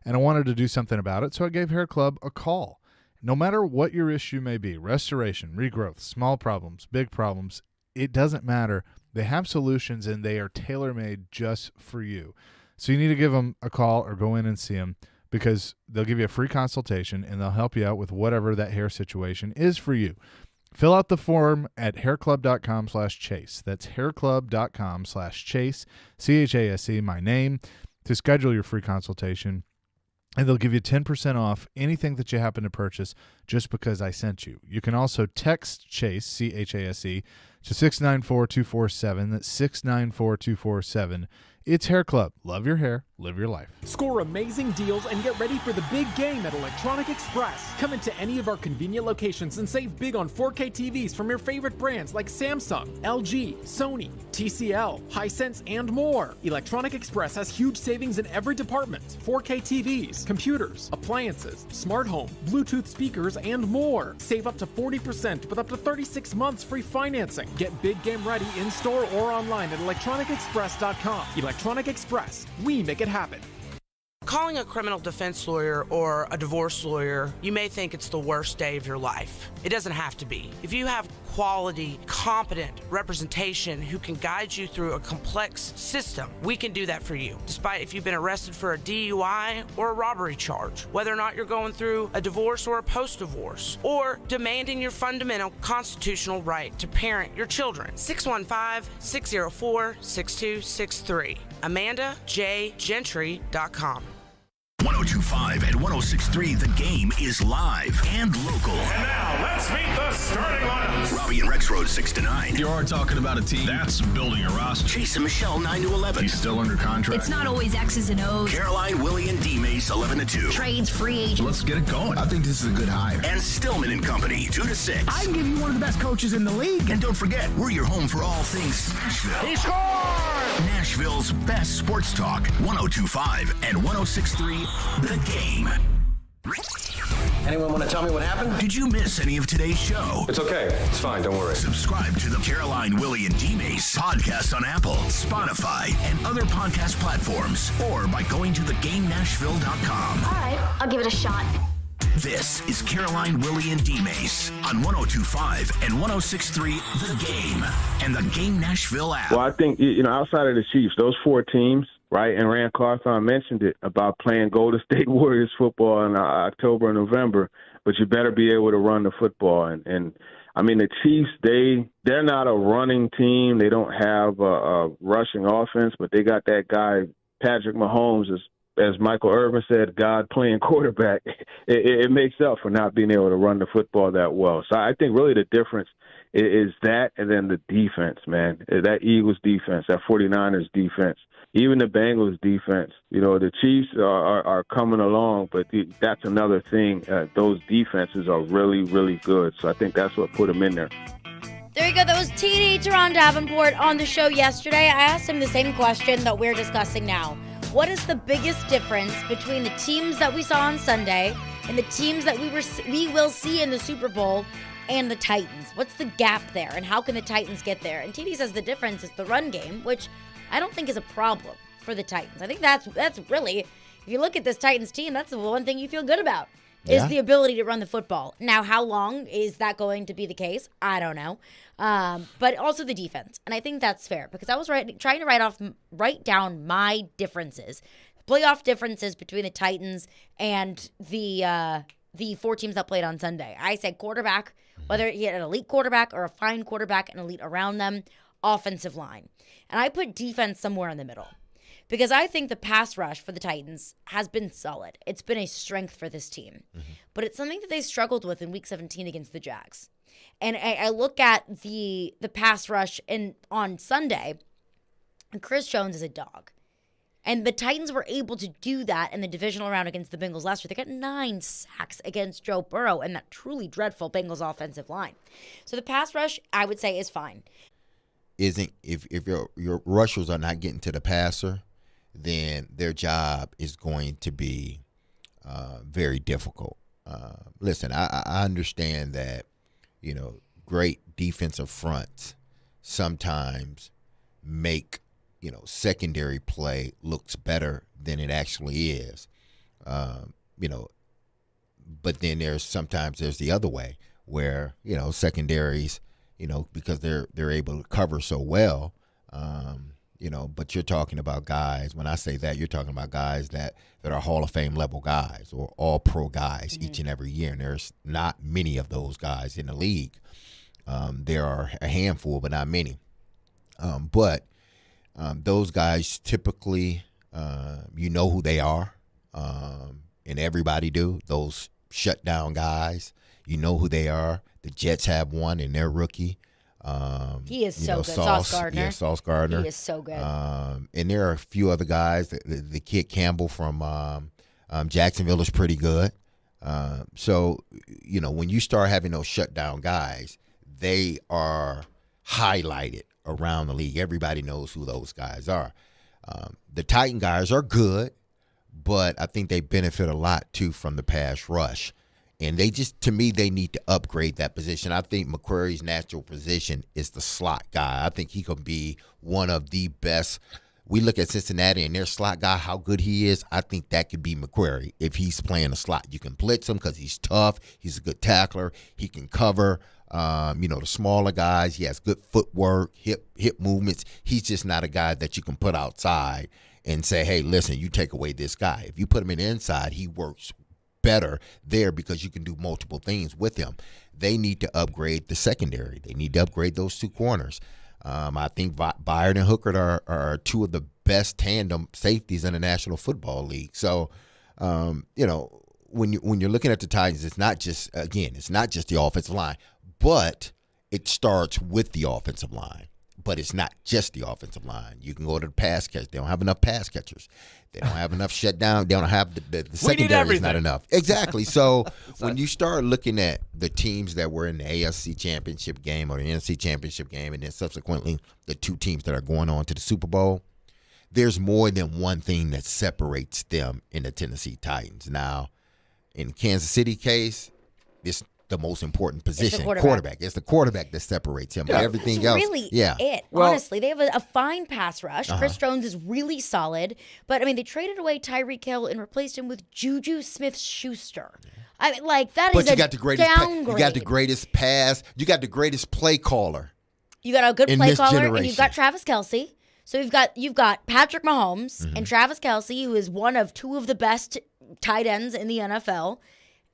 and I wanted to do something about it, so I gave Hair Club a call. No matter what your issue may be, restoration, regrowth, small problems, big problems, it doesn't matter. They have solutions, and they are tailor-made just for you. So you need to give them a call or go in and see them, because they'll give you a free consultation, and they'll help you out with whatever that hair situation is for you. Fill out the form at hairclub.com/chase. That's hairclub.com/chase, CHASE, my name, to schedule your free consultation. And they'll give you 10% off anything that you happen to purchase just because I sent you. You can also text Chase, CHASE, to 694-247. That's 694-247. It's Hair Club. Love your hair. Live your life. Score amazing deals and get ready for the big game at Electronic Express. Come into any of our convenient locations and save big on 4K TVs from your favorite brands like Samsung, LG, Sony, TCL, Hisense, and more. Electronic Express has huge savings in every department. 4K TVs, computers, appliances, smart home, Bluetooth speakers, and more. Save up to 40% with up to 36 months free financing. Get big game ready in store or online at electronicexpress.com. Electronic Express. We make it happen. Calling a criminal defense lawyer or a divorce lawyer, you may think it's the worst day of your life. It doesn't have to be. If you have quality, competent representation who can guide you through a complex system, we can do that for you. Despite if you've been arrested for a DUI or a robbery charge, whether or not you're going through a divorce or a post-divorce, or demanding your fundamental constitutional right to parent your children. 615-604-6263. AmandaJGentry.com. 102.5 and 106.3 The Game is live and local. And now, let's meet the starting lineups. Robbie and Rex Road 6 to 9. You are talking about a team that's building a roster. Chase and Michelle 9 to 11. He's still under contract. It's not always X's and O's. Caroline, Willy, and D-Mase 11 to 2. Trades, free agents. Let's get it going. I think this is a good hire. And Stillman and Company 2 to 6. I can give you one of the best coaches in the league. And don't forget, we're your home for all things Nashville. He scored! Nashville's best sports talk. 102.5 and 106.3 The Game. Anyone want to tell me what happened? Did you miss any of today's show? It's okay. It's fine. Don't worry. Subscribe to the Caroline, Willy, and D-Mase podcast on Apple, Spotify, and other podcast platforms, or by going to thegamenashville.com. All right, I'll give it a shot. This is Caroline, Willy, and D-Mace on 102.5 and 106.3 The Game and the Game Nashville app. Well, I think, outside of the Chiefs, those 4 teams, right, and Rand Carthon mentioned it about playing Golden State Warriors football in October and November, but you better be able to run the football. And I mean, the Chiefs, they're not a running team. They don't have a rushing offense, but they got that guy, Patrick Mahomes, as Michael Irvin said, God playing quarterback. It makes up for not being able to run the football that well. So I think really the difference is that, and then the defense, man. That Eagles defense, that 49ers defense, even the Bengals defense. The Chiefs are coming along, but that's another thing. Those defenses are really, really good. So I think that's what put them in there. There you go. That was TD Teron Davenport on the show yesterday. I asked him the same question that we're discussing now. What is the biggest difference between the teams that we saw on Sunday and the teams that we will see in the Super Bowl and the Titans? What's the gap there, and how can the Titans get there? And TD says the difference is the run game, which I don't think is a problem for the Titans. I think that's really, if you look at this Titans team, that's the one thing you feel good about. Is the ability to run the football. Now, how long is that going to be the case? I don't know. But also the defense. And I think that's fair because I was trying to write down my differences, playoff differences between the Titans and the 4 teams that played on Sunday. I said quarterback, whether he had an elite quarterback or a fine quarterback and elite around them, offensive line. And I put defense somewhere in the middle. Because I think the pass rush for the Titans has been solid. It's been a strength for this team. Mm-hmm. But it's something that they struggled with in Week 17 against the Jags. And I look at the pass rush on Sunday, and Chris Jones is a dog. And the Titans were able to do that in the divisional round against the Bengals last year. They got 9 sacks against Joe Burrow and that truly dreadful Bengals offensive line. So the pass rush, I would say, is fine. If your rushers are not getting to the passer, then their job is going to be very difficult. Listen, I understand that, great defensive fronts sometimes make, secondary play looks better than it actually is. But then there's the other way where, secondaries, because they're able to cover so well, but you're talking about guys, when I say that, you're talking about guys that are Hall of Fame level guys or all pro guys each and every year. And there's not many of those guys in the league. There are a handful, but not many. But those guys typically, who they are, and everybody do. Those shutdown guys, who they are. The Jets have one in their rookie. He is so good. Sauce Gardner. Yeah, Sauce Gardner. He is so good. And there are a few other guys. The kid Campbell from Jacksonville is pretty good. So, when you start having those shutdown guys, they are highlighted around the league. Everybody knows who those guys are. The Titan guys are good, but I think they benefit a lot, too, from the pass rush. And to me, they need to upgrade that position. I think McQuarrie's natural position is the slot guy. I think he could be one of the best. We look at Cincinnati and their slot guy, how good he is. I think that could be McQuarrie if he's playing a slot. You can blitz him because he's tough. He's a good tackler. He can cover, the smaller guys. He has good footwork, hip movements. He's just not a guy that you can put outside and say, hey, listen, you take away this guy. If you put him in the inside, he works better there because you can do multiple things with him. They need to upgrade the secondary. They need to upgrade those 2 corners. I think Byard and Hooker are 2 of the best tandem safeties in the National Football League. So, when you're looking at the Titans, it's not just the offensive line, but it starts with the offensive line. But it's not just the offensive line. You can go to the pass catch. They don't have enough pass catchers. They don't have enough shutdown. They don't have the secondary is not enough. Exactly. So when you start looking at the teams that were in the AFC Championship game or the NFC Championship game, and then subsequently the 2 teams that are going on to the Super Bowl, there's more than one thing that separates them in the Tennessee Titans. Now, In Kansas City case, it's the most important position, quarterback. It's the quarterback that separates him. But everything That's else, really yeah. it. Well- Honestly, they have a fine pass rush. Chris Jones is really solid. But, I mean, they traded away Tyreek Hill and replaced him with Juju Smith-Schuster. I mean, like, that is But you a got the greatest. downgrade. You got the greatest pass. You got the greatest play caller. You got a good in play this caller, and generation. you've got Travis Kelce. So you've got Patrick Mahomes and Travis Kelce, who is one of two of the best tight ends in the NFL.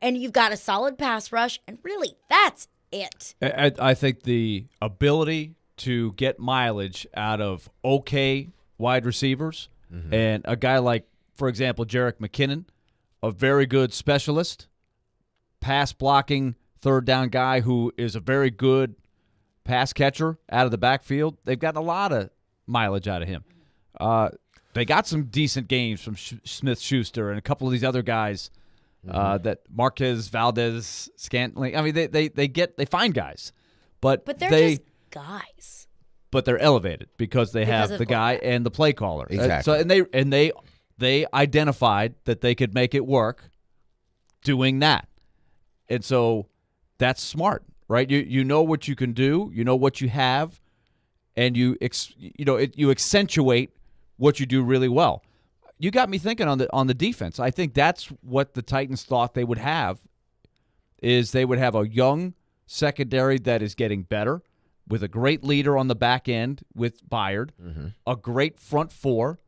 And you've got a solid pass rush, and really, that's it. I think the ability to get mileage out of okay wide receivers and a guy like, for example, Jerick McKinnon, a very good specialist, pass blocking, third down guy who is a very good pass catcher out of the backfield. They've gotten a lot of mileage out of him. They got some decent games from Smith-Schuster and a couple of these other guys. That Marquez, Valdez, Scantling. I mean, they find guys, but they're just guys. But they're elevated because they have the guy and the play caller. Exactly. So they identified that they could make it work doing that, and so that's smart, right? You know what you can do, you know what you have, and you accentuate what you do really well. You got me thinking on the defense. I think that's what the Titans thought they would have, is they would have a young secondary that is getting better with a great leader on the back end with Byard, a great front four.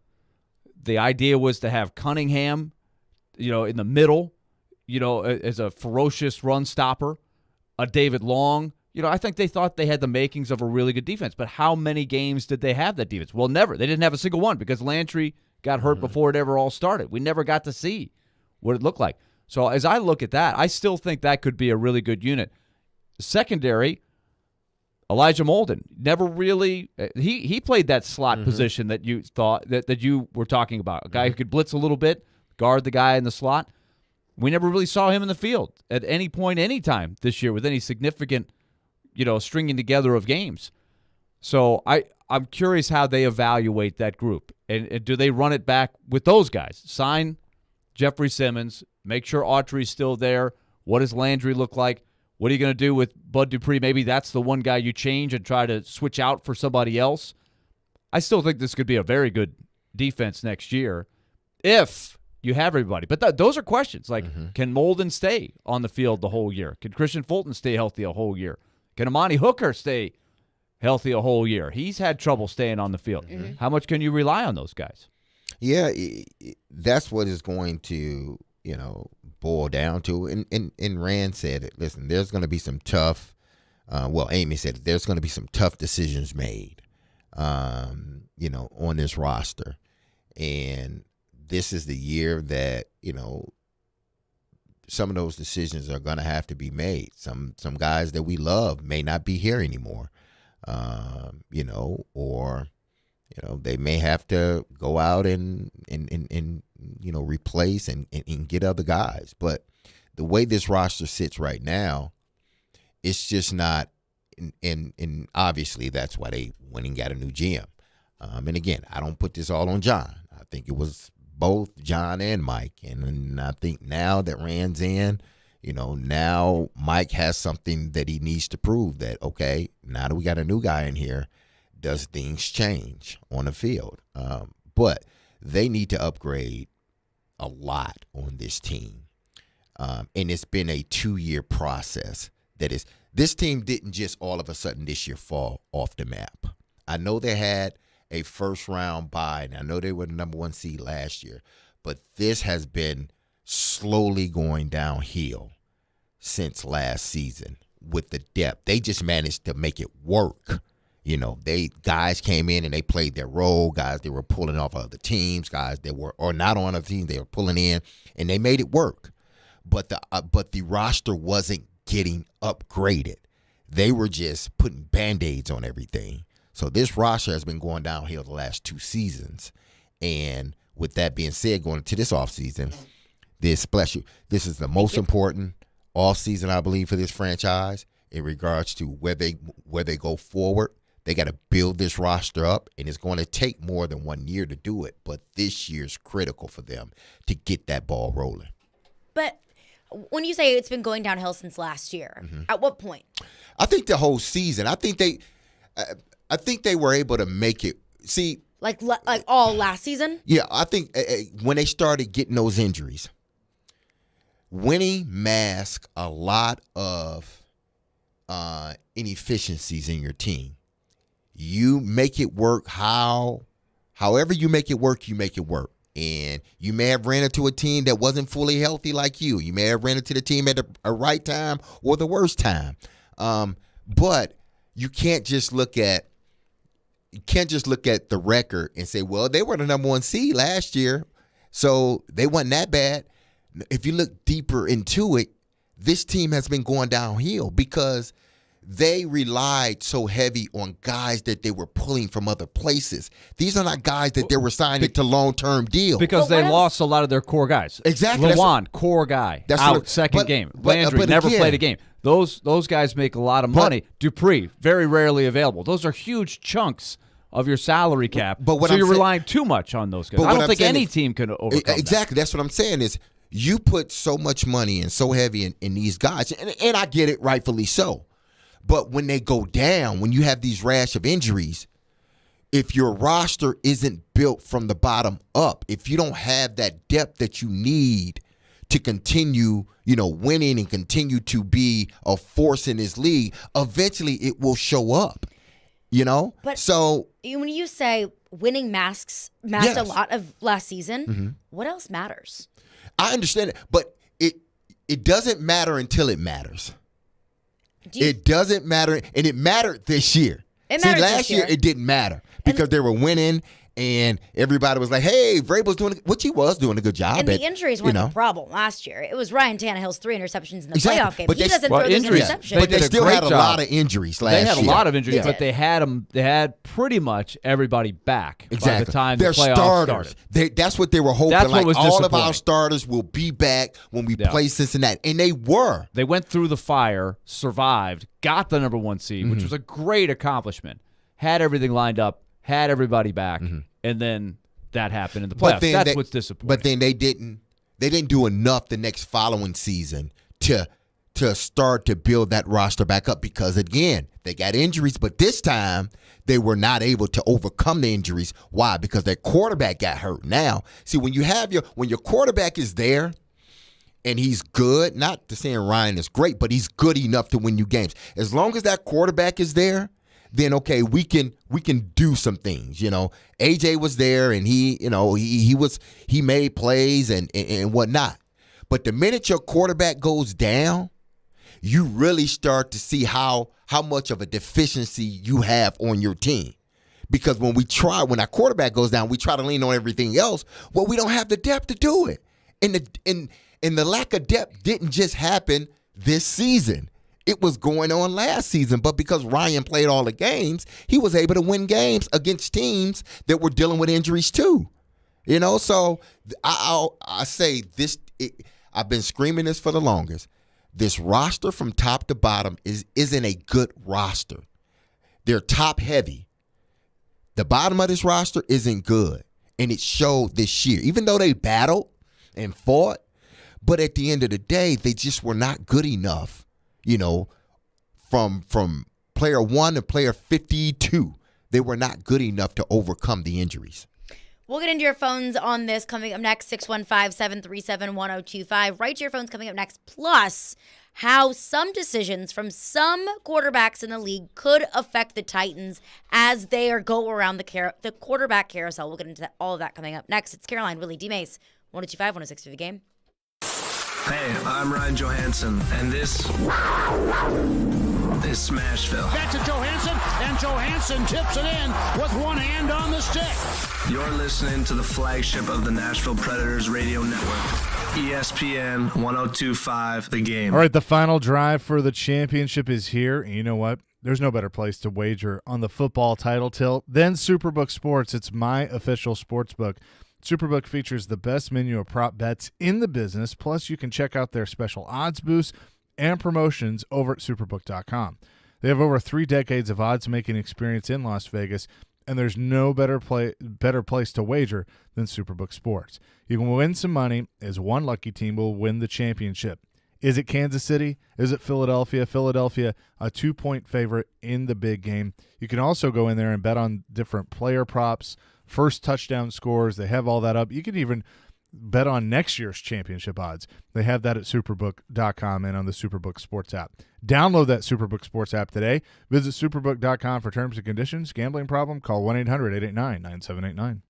The idea was to have Cunningham, in the middle, as a ferocious run stopper, a David Long. I think they thought they had the makings of a really good defense. But how many games did they have that defense? Well, never. They didn't have a single one because Landry got hurt before it ever all started. We never got to see what it looked like. So as I look at that, I still think that could be a really good unit. Secondary, Elijah Molden never really he played that slot position that you thought that you were talking about. A guy who could blitz a little bit, guard the guy in the slot. We never really saw him in the field at any point, any time this year with any significant, stringing together of games. So I'm curious how they evaluate that group. And do they run it back with those guys? Sign Jeffrey Simmons, make sure Autry's still there. What does Landry look like? What are you going to do with Bud Dupree? Maybe that's the one guy you change and try to switch out for somebody else. I still think this could be a very good defense next year if you have everybody. But those are questions. Like, can Molden stay on the field the whole year? Can Christian Fulton stay healthy a whole year? Can Amani Hooker stay healthy a whole year? He's had trouble staying on the field. How much can you rely on those guys? Yeah, that's what is going to, boil down to. And Rand said it. Listen, there's going to be some tough, Amy said it, there's going to be some tough decisions made, on this roster. And this is the year that, some of those decisions are going to have to be made. Some guys that we love may not be here anymore. They may have to go out and replace and get other guys. But the way this roster sits right now, it's just not. And obviously that's why they went and got a new GM. And again, I don't put this all on John. I think it was both John and Mike. And I think now that Rand's in, now Mike has something that he needs to prove that, okay, now that we got a new guy in here, does things change on the field? But they need to upgrade a lot on this team. And it's been a 2-year process. This team didn't just all of a sudden this year fall off the map. I know they had a first-round bye, and I know they were the number 1 seed last year, but this has been slowly going downhill since last season with the depth. They just managed to make it work. Guys came in and they played their role. Guys they were pulling off other teams. Guys that were or not on other teams they were pulling in, and they made it work. But the roster wasn't getting upgraded. They were just putting Band-Aids on everything. So this roster has been going downhill the last 2 seasons. And with that being said, going into this offseason, this is the most important offseason, I believe, for this franchise in regards to where they go forward. They got to build this roster up, and it's going to take more than 1 year to do it. But this year's critical for them to get that ball rolling. But When you say it's been going downhill since last year, at what point? I think the whole season. I think they were able to make it. See, like all last season. Yeah, I think when they started getting those injuries, winning masked a lot of inefficiencies in your team. You make it work however you make it work, you make it work. And you may have ran into a team that wasn't fully healthy like you. You may have ran into the team at a right time or the worst time. But you can't just look at the record and say, well, they were the number 1 seed last year, so they wasn't that bad. If you look deeper into it, this team has been going downhill because they relied so heavy on guys that they were pulling from other places. These are not guys that they were signing to long-term deals. Because they lost a lot of their core guys. Exactly. Lawan, core guy, out second game. Landry never played a game. Those guys make a lot of money. Dupree, very rarely available. Those are huge chunks of your salary cap. So you're relying too much on those guys. I don't think any team can overcome exactly. That's what I'm saying is you put so much money and so heavy in these guys, and I get it, rightfully so. But when they go down, when you have these rash of injuries, if your roster isn't built from the bottom up, if you don't have that depth that you need to continue, winning and continue to be a force in this league, eventually it will show up, But so when you say winning masked a lot of last season, what else matters? I understand it, but it doesn't matter until it matters. It doesn't matter, and it mattered this year. Last year it didn't matter because they were winning, and everybody was like, "Hey, Vrabel's doing," which he was doing a good job. And the injuries weren't the problem last year. It was Ryan Tannehill's 3 interceptions in the playoff game. But he doesn't throw those interceptions. But they still had a lot of injuries last year. They had a lot of injuries, but they had pretty much everybody back by the time the playoffs started. That's what they were hoping. That's what was all of our starters will be back when we play Cincinnati, and they were. They went through the fire, survived, got the number 1 seed, which was a great accomplishment. Had everything lined up, had everybody back, and then that happened in the playoffs. That's what's disappointing. But then they didn't do enough the next following season to start to build that roster back up because, again, they got injuries, but this time they were not able to overcome the injuries. Why? Because their quarterback got hurt. Now, see, when your quarterback is there and he's good, not to saying Ryan is great, but he's good enough to win you games. As long as that quarterback is there, then okay, we can do some things. AJ was there and he made plays and whatnot. But the minute your quarterback goes down, you really start to see how much of a deficiency you have on your team. Because when our quarterback goes down, we try to lean on everything else. Well, we don't have the depth to do it. And the lack of depth didn't just happen this season. It was going on last season, but because Ryan played all the games, he was able to win games against teams that were dealing with injuries too. So I say this. I've been screaming this for the longest. This roster from top to bottom isn't a good roster. They're top heavy. The bottom of this roster isn't good, and it showed this year. Even though they battled and fought, but at the end of the day, they just were not good enough. From player 1 to player 52, they were not good enough to overcome the injuries. We'll get into your phones on this coming up next, 615-737-1025. Right to your phones coming up next. Plus, how some decisions from some quarterbacks in the league could affect the Titans as they go around the quarterback carousel. We'll get into all of that coming up next. It's Caroline, Willy, D-Mase, 102.5, 106 for the game. Hey, I'm Ryan Johansson, and this is Smashville. Back to Johansson, and Johansson tips it in with one hand on the stick. You're listening to the flagship of the Nashville Predators radio network, ESPN 102.5, The Game. All right, the final drive for the championship is here. And you know what? There's no better place to wager on the football title tilt than Superbook Sports. It's my official sports book. Superbook features the best menu of prop bets in the business, plus you can check out their special odds boosts and promotions over at Superbook.com. They have over 3 decades of odds-making experience in Las Vegas, and there's no better place to wager than Superbook Sports. You can win some money as one lucky team will win the championship. Is it Kansas City? Is it Philadelphia? Philadelphia, a 2-point favorite in the big game. You can also go in there and bet on different player props, first touchdown scores. They have all that up. You can even bet on next year's championship odds. They have that at Superbook.com and on the Superbook Sports app. Download that Superbook Sports app today. Visit Superbook.com for terms and conditions. Gambling problem? Call 1-800-889-9789.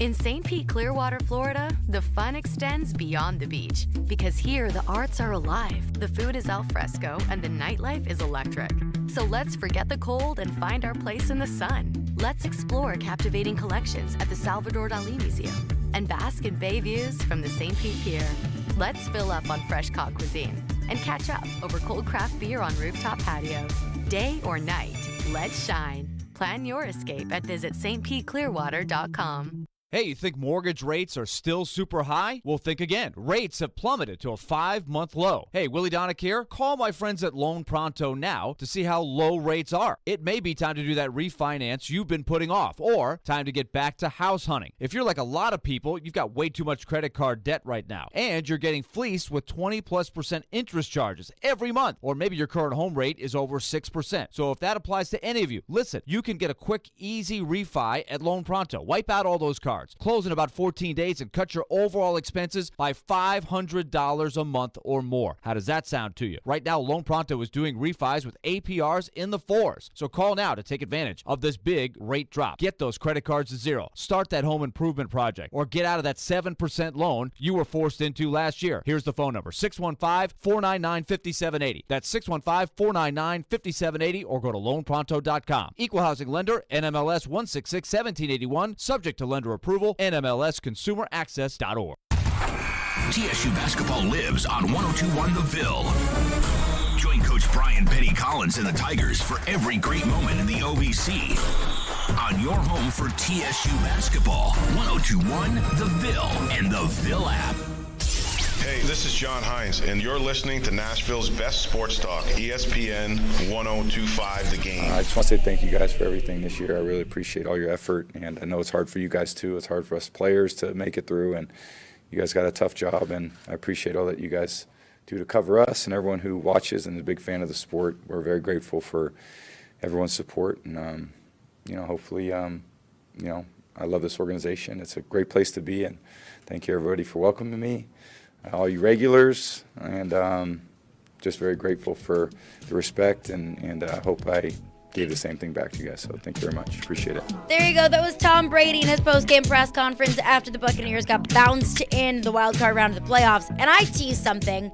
In St. Pete, Clearwater, Florida, the fun extends beyond the beach. Because here, the arts are alive, the food is al fresco, and the nightlife is electric. So let's forget the cold and find our place in the sun. Let's explore captivating collections at the Salvador Dali Museum and bask in bay views from the St. Pete Pier. Let's fill up on fresh cod cuisine and catch up over cold craft beer on rooftop patios. Day or night, let's shine. Plan your escape at visitstpeteclearwater.com. Hey, you think mortgage rates are still super high? Well, think again. Rates have plummeted to a 5-month low. Hey, Willy Donick here. Call my friends at Loan Pronto now to see how low rates are. It may be time to do that refinance you've been putting off, or time to get back to house hunting. If you're like a lot of people, you've got way too much credit card debt right now, and you're getting fleeced with 20+% interest charges every month, or maybe your current home rate is over 6%. So if that applies to any of you, listen, you can get a quick, easy refi at Loan Pronto. Wipe out all those cards. Close in about 14 days and cut your overall expenses by $500 a month or more. How does that sound to you? Right now, Loan Pronto is doing refis with APRs in the 4s. So call now to take advantage of this big rate drop. Get those credit cards to zero. Start that home improvement project, or get out of that 7% loan you were forced into last year. Here's the phone number, 615-499-5780. That's 615-499-5780, or go to loanpronto.com. Equal housing lender, NMLS 166-1781, subject to lender approval, NMLSconsumeraccess.org. TSU basketball lives on 102.1 The Ville. Join Coach Brian Penny Collins and the Tigers for every great moment in the OVC. On your home for TSU basketball, 102.1 The Ville and the Ville app. Hey, this is John Hines, and you're listening to Nashville's best sports talk, ESPN 102.5 The Game. I just want to say thank you guys for everything this year. I really appreciate all your effort, and I know it's hard for you guys too. It's hard for us players to make it through, and you guys got a tough job, and I appreciate all that you guys do to cover us and everyone who watches and is a big fan of the sport. We're very grateful for everyone's support, and hopefully, I love this organization. It's a great place to be, and thank you everybody for welcoming me. All you regulars, and just very grateful for the respect, and I hope I gave the same thing back to you guys. So thank you very much. Appreciate it. There you go. That was Tom Brady in his post-game press conference after the Buccaneers got bounced in the wild card round of the playoffs. And I teased something,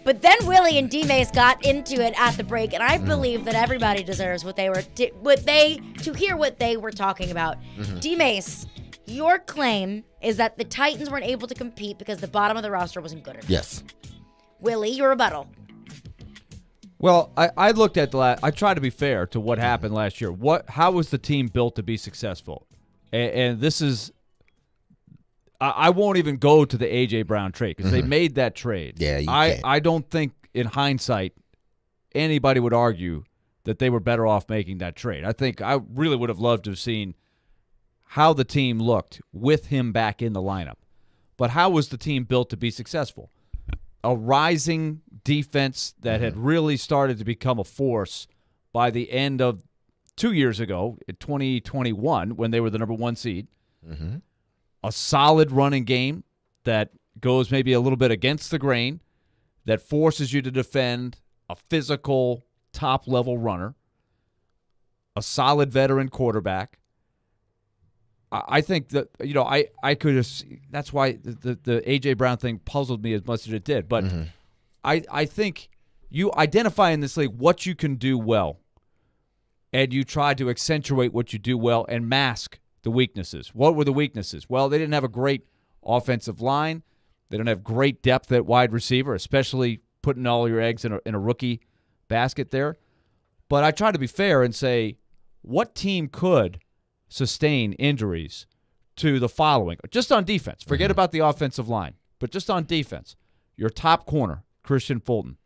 but then Willy and D-Mase got into it at the break, and I believe that everybody deserves to hear what they were talking about. D-Mase, your claim is that the Titans weren't able to compete because the bottom of the roster wasn't good enough. Yes. Willy, your rebuttal. Well, I looked at I tried to be fair to what happened last year. How was the team built to be successful? And this is, I won't even go to the A.J. Brown trade because they made that trade. Yeah, you can't. I don't think in hindsight anybody would argue that they were better off making that trade. I think I really would have loved to have seen how the team looked with him back in the lineup. But how was the team built to be successful? A rising defense that had really started to become a force by the end of 2 years ago, in 2021, when they were the number 1 seed. A solid running game that goes maybe a little bit against the grain, that forces you to defend a physical, top-level runner, a solid veteran quarterback. I think that, I could have – that's why the A.J. Brown thing puzzled me as much as it did. But I think you identify in this league what you can do well, and you try to accentuate what you do well and mask the weaknesses. What were the weaknesses? Well, they didn't have a great offensive line. They don't have great depth at wide receiver, especially putting all your eggs in a rookie basket there. But I try to be fair and say, what team could sustain injuries to the following? Just on defense. Forget about the offensive line, but just on defense. Your top corner, Christian Fulton.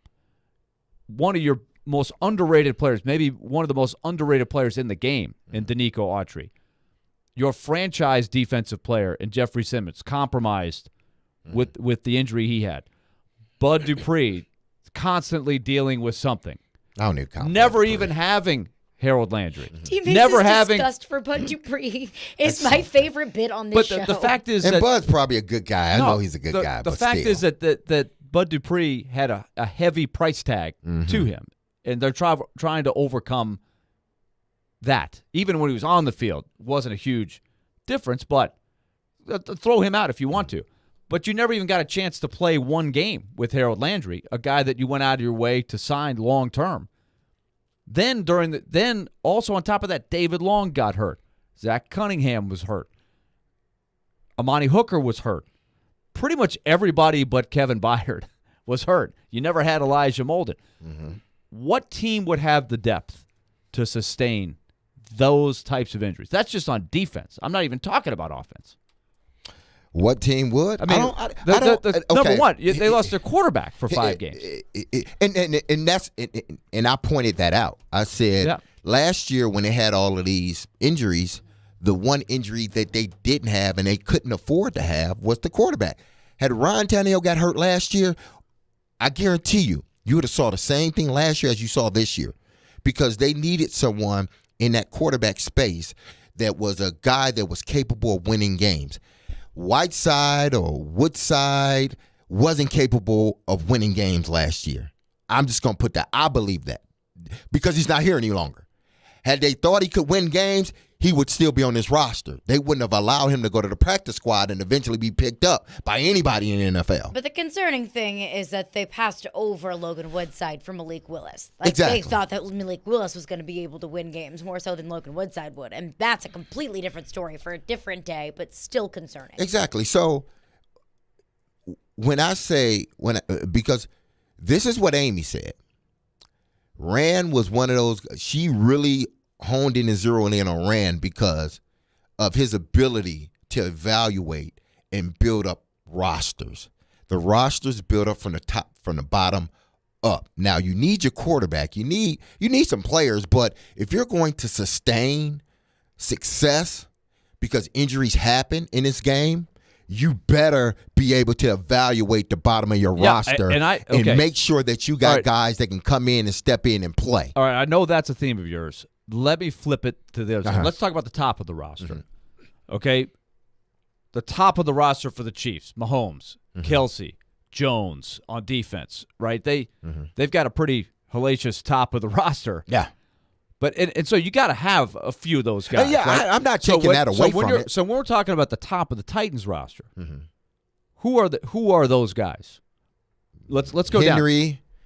One of your most underrated players, maybe one of the most underrated players in the game, in Danico Autry. Your franchise defensive player in Jeffrey Simmons, compromised with the injury he had. Bud Dupree, constantly dealing with something. I don't need to never even having Harold Landry. D-Mase's disgust for Bud Dupree is my favorite bit on this show. But the fact is and that Bud's probably a good guy. I know he's a good guy. The but fact still. is that Bud Dupree had a heavy price tag to him, and they're trying to overcome that. Even when he was on the field, wasn't a huge difference, but throw him out if you want to. But you never even got a chance to play one game with Harold Landry, a guy that you went out of your way to sign long term. Then also on top of that, David Long got hurt. Zach Cunningham was hurt. Amani Hooker was hurt. Pretty much everybody but Kevin Byard was hurt. You never had Elijah Molden. What team would have the depth to sustain those types of injuries? That's just on defense. I'm not even talking about offense. What team would? I mean, number one, they lost their quarterback for 5 games, and I pointed that out. I said last year when they had all of these injuries, the one injury that they didn't have and they couldn't afford to have was the quarterback. Had Ryan Tannehill got hurt last year, I guarantee you would have saw the same thing last year as you saw this year, because they needed someone in that quarterback space that was a guy that was capable of winning games. Whiteside or Woodside wasn't capable of winning games last year. I'm just going to put that. I believe that because he's not here any longer. Had they thought he could win games, he would still be on this roster. They wouldn't have allowed him to go to the practice squad and eventually be picked up by anybody in the NFL. But the concerning thing is that they passed over Logan Woodside for Malik Willis. Exactly. They thought that Malik Willis was going to be able to win games more so than Logan Woodside would. And that's a completely different story for a different day, but still concerning. Exactly. So when I say, because this is what Amy said. Rand was one of those, she really honed in and zeroed in on Rand because of his ability to evaluate and build up rosters. The rosters build up from the bottom up. Now you need your quarterback. You need some players, but if you're going to sustain success, because injuries happen in this game, you better be able to evaluate the bottom of your roster and make sure that you got guys that can come in and step in and play. All right, I know that's a theme of yours. Let me flip it to the other side. Let's talk about the top of the roster. Okay? The top of the roster for the Chiefs, Mahomes, Kelsey, Jones on defense, right? They've got a pretty hellacious top of the roster. Yeah. But and so you got to have a few of those guys. Yeah, right? I'm not taking that away from it. So when we're talking about the top of the Titans roster, who are those guys? Let's go down.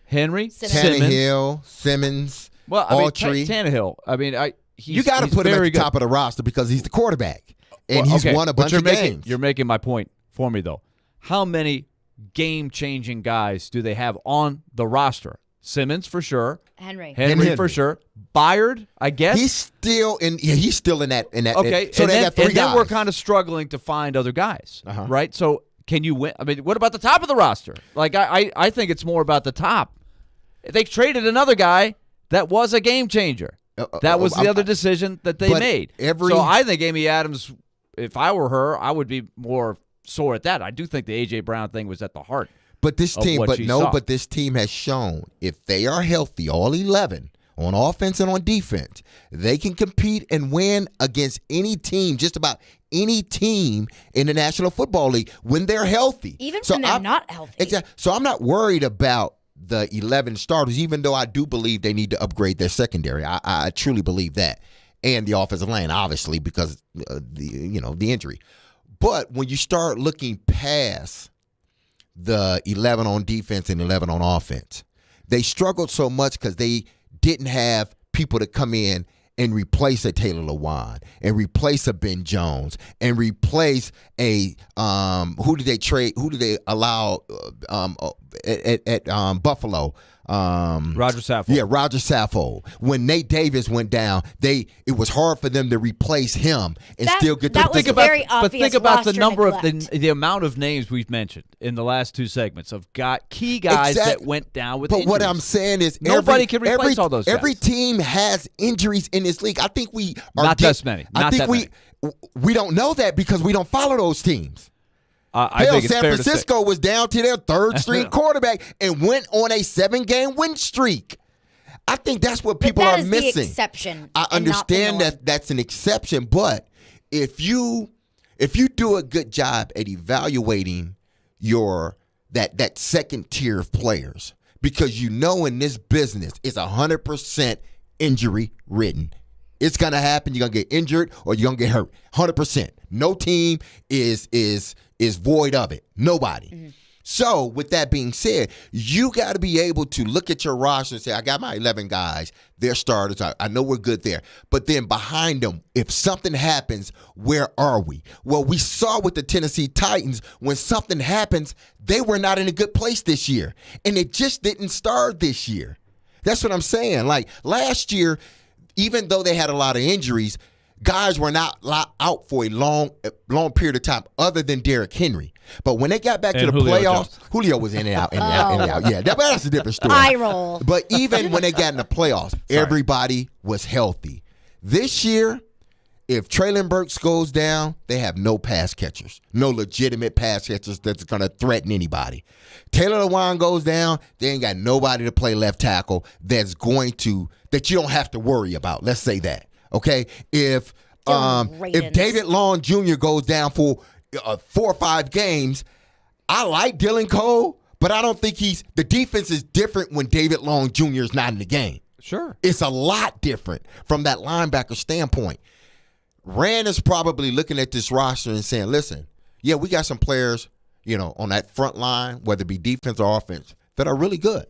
Henry, Tannehill, Simmons. Well, I mean, Autry. Tannehill. I mean, you got to put him at the top of the roster because he's the quarterback, and he's won a bunch of games. You're making my point for me, though. How many game-changing guys do they have on the roster? Simmons for sure. Henry for sure. Byard, I guess. He's still in. Yeah, he's still in that. Okay, so they got 3 guys. Then we're kind of struggling to find other guys, right? So can you win? I mean, what about the top of the roster? Like I think it's more about the top. They traded another guy that was a game changer. That was the other decision that they made. So I think Amy Adams, if I were her, I would be more sore at that. I do think the A.J. Brown thing was at the heart. But this team, this team has shown if they are healthy, all 11 on offense and on defense, they can compete and win against any team, just about any team in the National Football League when they're healthy. Even when they're not healthy. Exactly. So I'm not worried about the 11 starters, even though I do believe they need to upgrade their secondary. I truly believe that. And the offensive line, obviously, because the injury. But when you start looking past the 11 on defense and 11 on offense, they struggled so much because they didn't have people to come in and replace a Taylor Lewan and replace a Ben Jones and replace a who did they trade? Who did they allow at Buffalo? Roger Saffold. Yeah, Roger Saffold. When Nate Davis went down, it was hard for them to replace him and still get to think about. But think about the number of the amount of names we've mentioned in the last 2 segments of key guys that went down with injuries. But what I'm saying is nobody can replace all those guys. Every team has injuries in this league. I think we are not that many. we don't know that because we don't follow those teams. I Hell, think it's San fair to say. Francisco was down to their third-string quarterback and went on a 7-game win streak. I think that's what people that are is missing. The exception. I understand that that's an exception, but if you do a good job at evaluating that second tier of players, because you know in this business it's 100% injury ridden. It's gonna happen. You're gonna get injured or you're gonna get hurt. 100%. No team is void of it. Nobody. Mm-hmm. So with that being said, you got to be able to look at your roster and say, I got my 11 guys. They're starters. I know we're good there. But then behind them, if something happens, where are we? Well, we saw with the Tennessee Titans, when something happens, they were not in a good place this year. And it just didn't start this year. That's what I'm saying. Like last year, even though they had a lot of injuries, guys were not out for a long period of time other than Derrick Henry. But when they got back to the playoffs, Julio was in and out, in and out, in and out. Yeah, that's a different story. Eye roll. But even when they got in the playoffs, everybody was healthy. This year, if Traylon Burks goes down, they have no pass catchers, no legitimate pass catchers that's going to threaten anybody. Taylor Lewan goes down, they ain't got nobody to play left tackle that you don't have to worry about. Let's say that. Okay, if David Long Jr. goes down for 4 or 5 games, I like Dylan Cole, but I don't think the defense is different when David Long Jr. is not in the game. Sure. It's a lot different from that linebacker standpoint. Rand is probably looking at this roster and saying, listen, yeah, we got some players, on that front line, whether it be defense or offense, that are really good.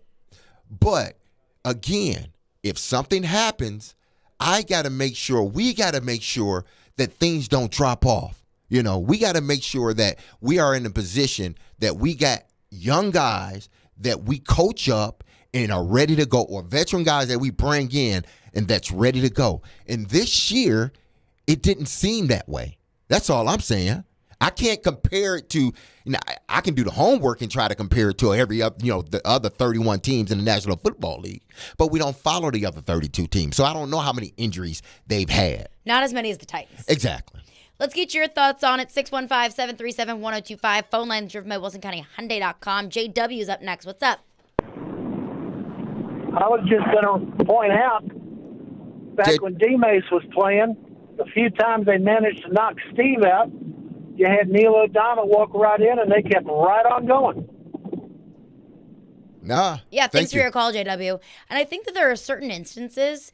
But again, if something happens, we got to make sure that things don't drop off. We got to make sure that we are in a position that we got young guys that we coach up and are ready to go, or veteran guys that we bring in and that's ready to go. And this year, it didn't seem that way. That's all I'm saying. I can't compare it to, I can do the homework and try to compare it to every other, the other 31 teams in the National Football League, but we don't follow the other 32 teams. So I don't know how many injuries they've had. Not as many as the Titans. Exactly. Let's get your thoughts on it. 615-737-1025. Phone line driven by WilsonCountyHyundai.com. JW's up next. What's up? I was just going to point out, back when D-Mase was playing, the few times they managed to knock Steve out, you had Neil O'Donnell walk right in, and they kept right on going. Nah. Yeah, thanks for your call, JW. And I think that there are certain instances,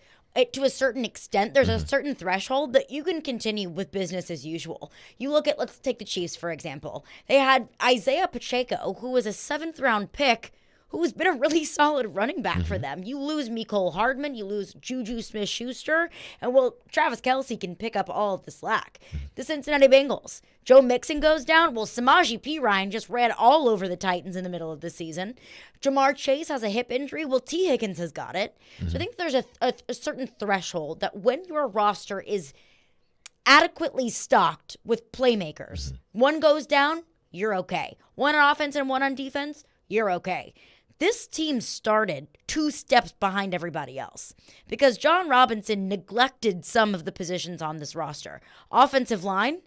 to a certain extent, there's a certain threshold that you can continue with business as usual. You look at, let's take the Chiefs, for example. They had Isaiah Pacheco, who was a 7th-round pick, who's been a really solid running back for them. You lose Mecole Hardman, you lose Juju Smith-Schuster, and Travis Kelce can pick up all of the slack. The Cincinnati Bengals, Joe Mixon goes down. Well, Samaje Perine just ran all over the Titans in the middle of the season. Jamar Chase has a hip injury. Well, T. Higgins has got it. So I think there's a certain threshold that when your roster is adequately stocked with playmakers, one goes down, you're okay. One on offense and one on defense, you're okay. This team started 2 steps behind everybody else because John Robinson neglected some of the positions on this roster. Offensive line,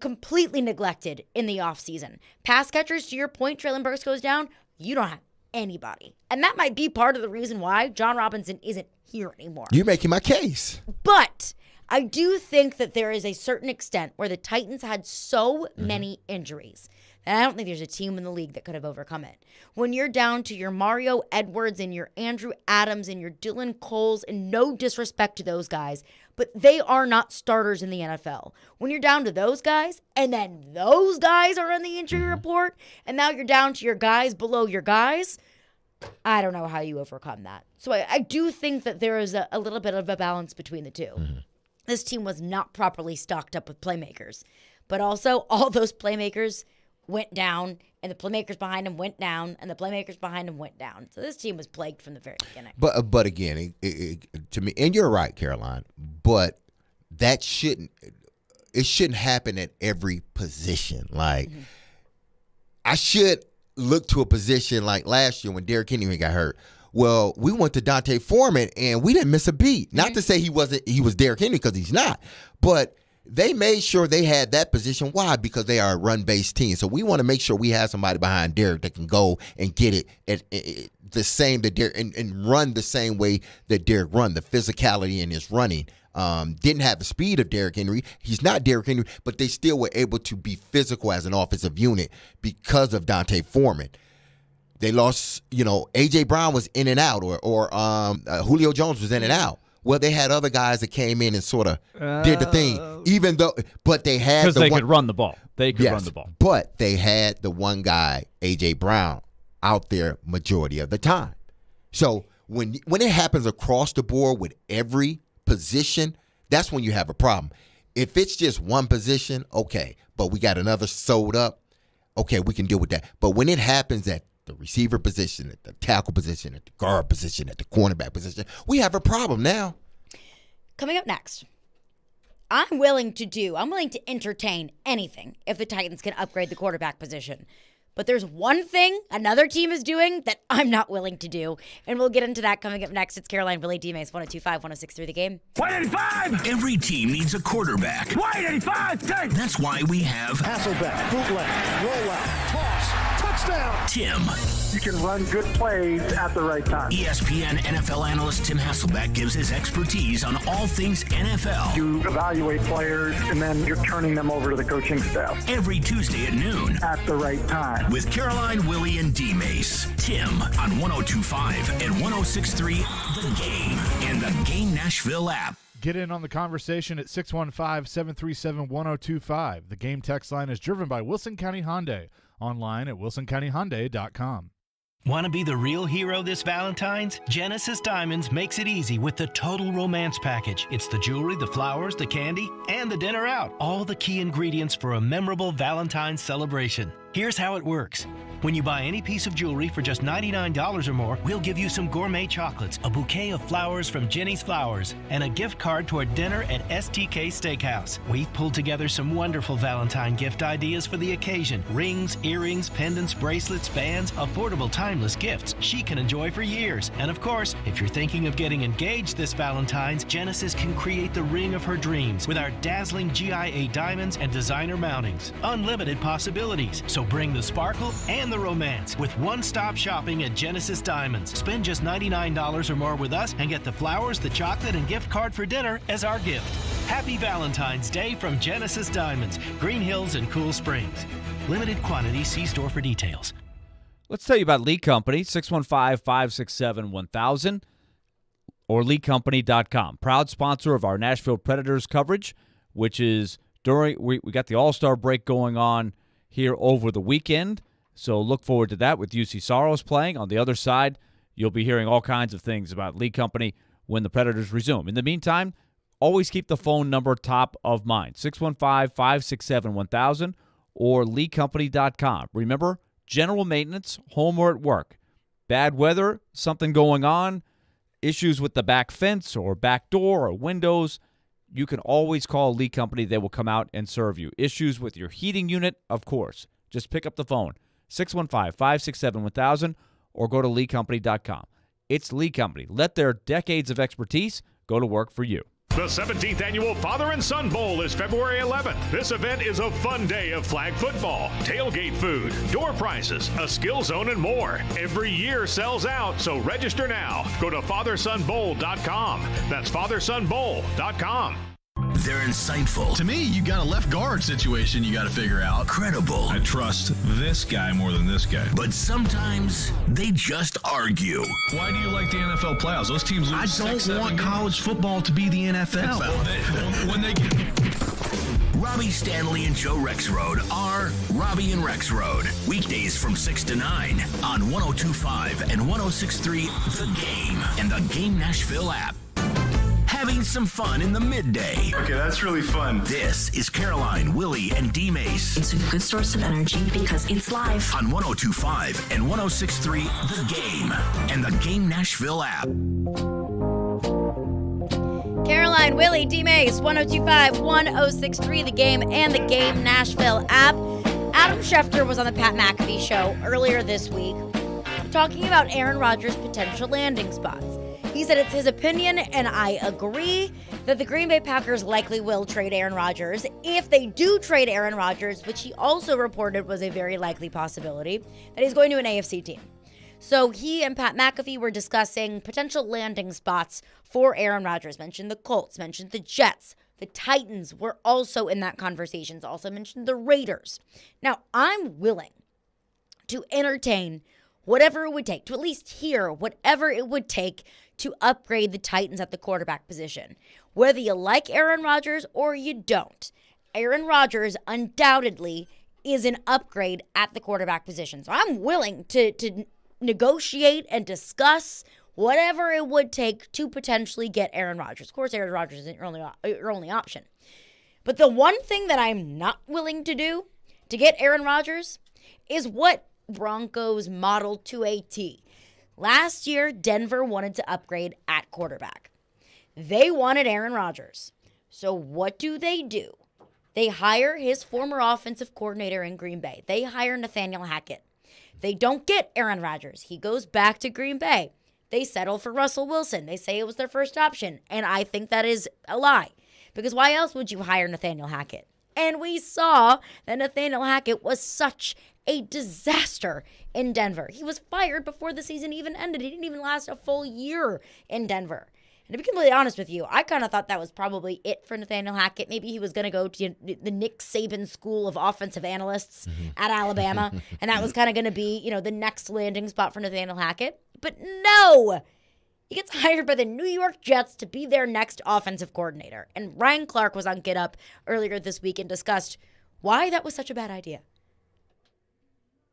completely neglected in the offseason. Pass catchers, to your point, Traylon Burks goes down, you don't have anybody. And that might be part of the reason why John Robinson isn't here anymore. You're making my case. But I do think that there is a certain extent where the Titans had so many injuries and I don't think there's a team in the league that could have overcome it. When you're down to your Mario Edwards and your Andrew Adams and your Dylan Coles, and no disrespect to those guys, but they are not starters in the NFL. When you're down to those guys, and then those guys are on the injury report, and now you're down to your guys below your guys, I don't know how you overcome that. So I do think that there is a little bit of a balance between the two. This team was not properly stocked up with playmakers, but also all those playmakers went down, and the playmakers behind him went down, and the playmakers behind him went down. So this team was plagued from the very beginning. But again, to me, and you're right, Caroline, but that shouldn't happen at every position. Like, I should look to a position like last year when Derrick Henry got hurt. Well, we went to Dante Foreman, and we didn't miss a beat. Not to say he was Derrick Henry, because he's not, but they made sure they had that position. Why? Because they are a run-based team. So we want to make sure we have somebody behind Derek that can go and get it at the same that Derek and run the same way that Derek run. The physicality in his running. Didn't have the speed of Derrick Henry. He's not Derrick Henry, but they still were able to be physical as an offensive unit because of Dante Foreman. They lost, A.J. Brown was in and out, or Julio Jones was in and out. Well, they had other guys that came in and sort of did the thing, but they had because they could run the ball. They could run the ball, but they had the one guy, A.J. Brown, out there majority of the time. So when it happens across the board with every position, that's when you have a problem. If it's just one position, okay, but we got another sewed up, okay, we can deal with that. But when it happens at the receiver position, at the tackle position, at the guard position, at the cornerback position, we have a problem now. Coming up next, I'm willing to entertain anything if the Titans can upgrade the quarterback position. But there's one thing another team is doing that I'm not willing to do. And we'll get into that coming up next. It's Caroline, Willy, D-Mase, 102.5, 106.3 The Game. White 85! Every team needs a quarterback. White 85! Take! That's why we have Hasselbeck, bootleg, rollout, toss, touchdown! Tim. You can run good plays at the right time. ESPN NFL analyst Tim Hasselbeck gives his expertise on all things NFL. You evaluate players, and then you're turning them over to the coaching staff. Every Tuesday at noon. At the right time. With Caroline, Willy, and D-Mase. Tim on 102.5 and 106.3 The Game and the Game Nashville app. Get in on the conversation at 615-737-1025. The Game text line is driven by Wilson County Hyundai. Online at wilsoncountyhyundai.com. Want to be the real hero this Valentine's? Genesis Diamonds makes it easy with the Total Romance Package. It's the jewelry, the flowers, the candy, and the dinner out. All the key ingredients for a memorable Valentine's celebration. Here's how it works. When you buy any piece of jewelry for just $99 or more, we'll give you some gourmet chocolates, a bouquet of flowers from Jenny's Flowers, and a gift card toward dinner at STK Steakhouse. We've pulled together some wonderful Valentine gift ideas for the occasion. Rings, earrings, pendants, bracelets, bands, affordable timeless gifts she can enjoy for years. And of course, if you're thinking of getting engaged this Valentine's, Genesis can create the ring of her dreams with our dazzling GIA diamonds and designer mountings. Unlimited possibilities. So bring the sparkle and the romance with one-stop shopping at Genesis Diamonds. Spend just $99 or more with us and get the flowers, the chocolate, and gift card for dinner as our gift. Happy Valentine's Day from Genesis Diamonds, Green Hills and Cool Springs. Limited quantity. See store for details. Let's tell you about Lee Company, 615-567-1000 or LeeCompany.com. Proud sponsor of our Nashville Predators coverage, which is we got the All-Star break going on here over the weekend. So look forward to that with UC Soros playing. On the other side, you'll be hearing all kinds of things about Lee Company when the Predators resume. In the meantime, always keep the phone number top of mind, 615-567-1000 or LeeCompany.com. Remember, general maintenance, home or at work. Bad weather, something going on, issues with the back fence or back door or windows, you can always call Lee Company. They will come out and serve you. Issues with your heating unit, of course. Just pick up the phone, 615-567-1000, or go to LeeCompany.com. It's Lee Company. Let their decades of expertise go to work for you. The 17th Annual Father and Son Bowl is February 11th. This event is a fun day of flag football, tailgate food, door prizes, a skill zone, and more. Every year sells out, so register now. Go to FatherSonBowl.com. That's FatherSonBowl.com. They're insightful. To me, you got a left guard situation you got to figure out. Credible. I trust this guy more than this guy. But sometimes they just argue. Why do you like the NFL playoffs? Those teams lose I don't want college football to be the NFL. When they get... Robbie Stanley and Joe Rexroad are Robbie and Rexroad. Weekdays from 6 to 9 on 102.5 and 106.3 The Game and the Game Nashville app. Having some fun in the midday. Okay, that's really fun. This is Caroline, Willy, and D-Mase. It's a good source of energy because it's live. On 102.5 and 106.3 The Game and the Game Nashville app. Caroline, Willy, D-Mase, 102.5, 106.3 The Game and the Game Nashville app. Adam Schefter was on the Pat McAfee show earlier this week talking about Aaron Rodgers' potential landing spots. He said it's his opinion, and I agree, that the Green Bay Packers likely will trade Aaron Rodgers. If they do trade Aaron Rodgers, which he also reported was a very likely possibility, that he's going to an AFC team. So he and Pat McAfee were discussing potential landing spots for Aaron Rodgers. Mentioned the Colts, mentioned the Jets. The Titans were also in that conversation. Also mentioned the Raiders. Now, I'm willing to entertain whatever it would take, to at least hear whatever it would take to upgrade the Titans at the quarterback position. Whether you like Aaron Rodgers or you don't, Aaron Rodgers undoubtedly is an upgrade at the quarterback position. So I'm willing to negotiate and discuss whatever it would take to potentially get Aaron Rodgers. Of course, Aaron Rodgers isn't your only option. But the one thing that I'm not willing to do to get Aaron Rodgers is what Broncos modeled to a T. Last year, Denver wanted to upgrade at quarterback. They wanted Aaron Rodgers. So what do? They hire his former offensive coordinator in Green Bay. They hire Nathaniel Hackett. They don't get Aaron Rodgers. He goes back to Green Bay. They settle for Russell Wilson. They say it was their first option. And I think that is a lie. Because why else would you hire Nathaniel Hackett? And we saw that Nathaniel Hackett was such a disaster in Denver. He was fired before the season even ended. He didn't even last a full year in Denver. And to be completely honest with you, I kind of thought that was probably it for Nathaniel Hackett. Maybe he was going to go to the Nick Saban School of Offensive Analysts at Alabama, and that was kind of going to be, the next landing spot for Nathaniel Hackett. But no! He gets hired by the New York Jets to be their next offensive coordinator. And Ryan Clark was on Get Up earlier this week and discussed why that was such a bad idea.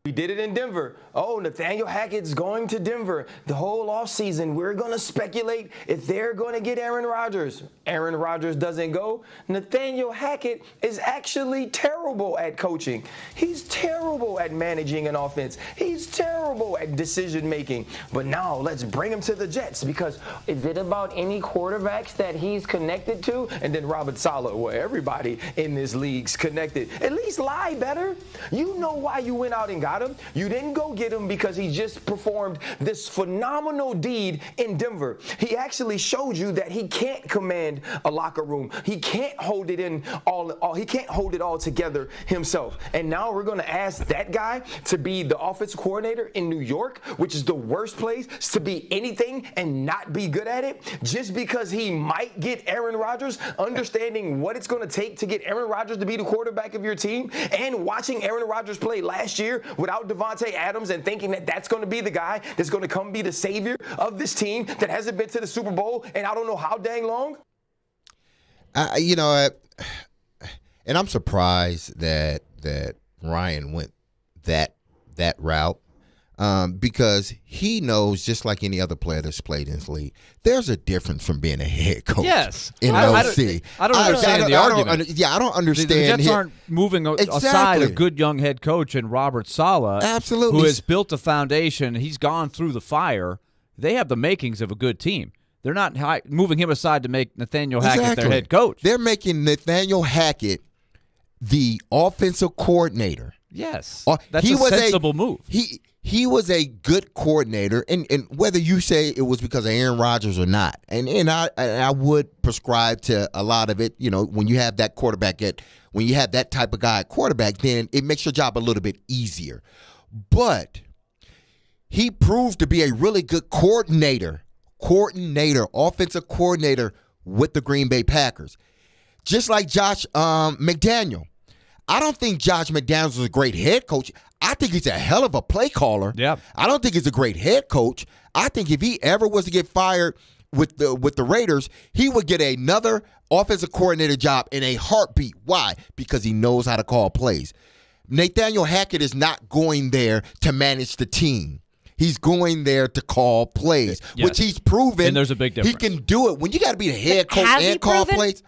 We did it in Denver. Oh, Nathaniel Hackett's going to Denver. The whole offseason, we're going to speculate if they're going to get Aaron Rodgers. Aaron Rodgers doesn't go. Nathaniel Hackett is actually terrible at coaching. He's terrible at managing an offense. He's terrible at decision making. But now let's bring him to the Jets, because is it about any quarterbacks that he's connected to? And then Robert Saleh, well, everybody in this league's connected. At least lie better. You know why you went out and got him. You didn't go get him because he just performed this phenomenal deed in Denver. He actually showed you that he can't command a locker room. He can't hold it in all. He can't hold it all together himself. And now we're going to ask that guy to be the offensive coordinator in New York, which is the worst place to be anything and not be good at it, just because he might get Aaron Rodgers, understanding what it's going to take to get Aaron Rodgers to be the quarterback of your team, and watching Aaron Rodgers play last year without Devontae Adams and thinking that that's going to be the guy that's going to come be the savior of this team that hasn't been to the Super Bowl and I don't know how dang long. And I'm surprised that Ryan went that route, because he knows, just like any other player that's played in this league, there's a difference from being a head coach. Yes, in OC. I don't understand the argument. I don't understand. The Jets aren't moving aside a good young head coach in Robert Saleh, absolutely, who has built a foundation. He's gone through the fire. They have the makings of a good team. They're not moving him aside to make Nathaniel Hackett their head coach. They're making Nathaniel Hackett the offensive coordinator. Yes, that's a sensible move. He was a good coordinator, and whether you say it was because of Aaron Rodgers or not, and I would prescribe to a lot of it. When you have that quarterback when you have that type of guy at quarterback, then it makes your job a little bit easier. But he proved to be a really good coordinator, offensive coordinator with the Green Bay Packers. Just like Josh McDaniel. I don't think Josh McDaniels is a great head coach. I think he's a hell of a play caller. Yeah. I don't think he's a great head coach. I think if he ever was to get fired with the Raiders, he would get another offensive coordinator job in a heartbeat. Why? Because he knows how to call plays. Nathaniel Hackett is not going there to manage the team. He's going there to call plays, which he's proven. And there's a big difference. He can do it. When you got to be the head coach and call plays,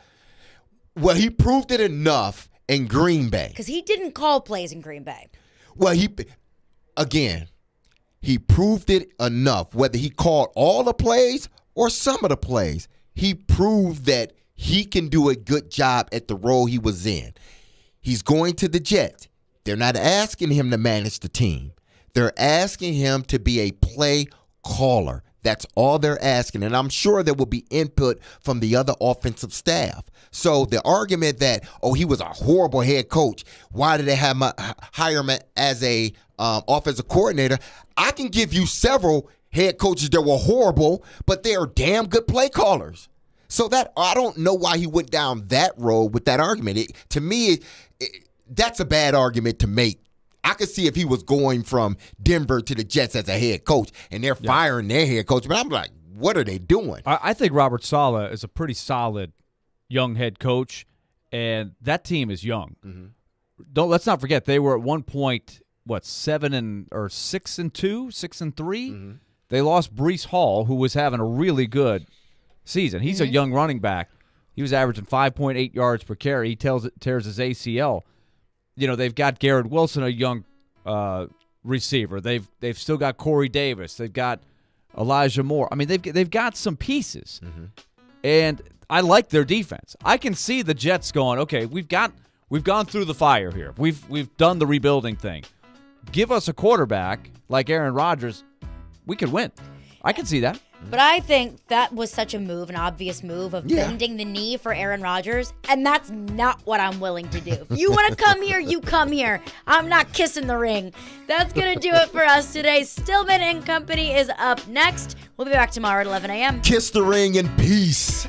well, he proved it enough in Green Bay. Because he didn't call plays in Green Bay. Well, he proved it enough. Whether he called all the plays or some of the plays, he proved that he can do a good job at the role he was in. He's going to the Jets. They're not asking him to manage the team. They're asking him to be a play caller. That's all they're asking. And I'm sure there will be input from the other offensive staff. So the argument that, he was a horrible head coach, why did they hire him as a offensive coordinator? I can give you several head coaches that were horrible, but they are damn good play callers. So that I don't know why he went down that road with that argument. To me, that's a bad argument to make. I could see if he was going from Denver to the Jets as a head coach, and they're firing their head coach. But I'm like, what are they doing? I think Robert Saleh is a pretty solid young head coach, and that team is young. Mm-hmm. Let's not forget they were at one point 6-2, 6-3. Mm-hmm. They lost Breece Hall, who was having a really good season. He's a young running back. He was averaging 5.8 yards per carry. He tears his ACL. They've got Garrett Wilson, a young receiver. They've still got Corey Davis. They've got Elijah Moore. I mean, they've got some pieces, and I like their defense. I can see the Jets going, okay, we've gone through the fire here. We've done the rebuilding thing. Give us a quarterback like Aaron Rodgers, we could win. I can see that. But I think that was such a move, an obvious move of bending the knee for Aaron Rodgers, and that's not what I'm willing to do. If you want to come here, you come here. I'm not kissing the ring. That's going to do it for us today. Stillman and Company is up next. We'll be back tomorrow at 11 a.m. Kiss the ring in peace.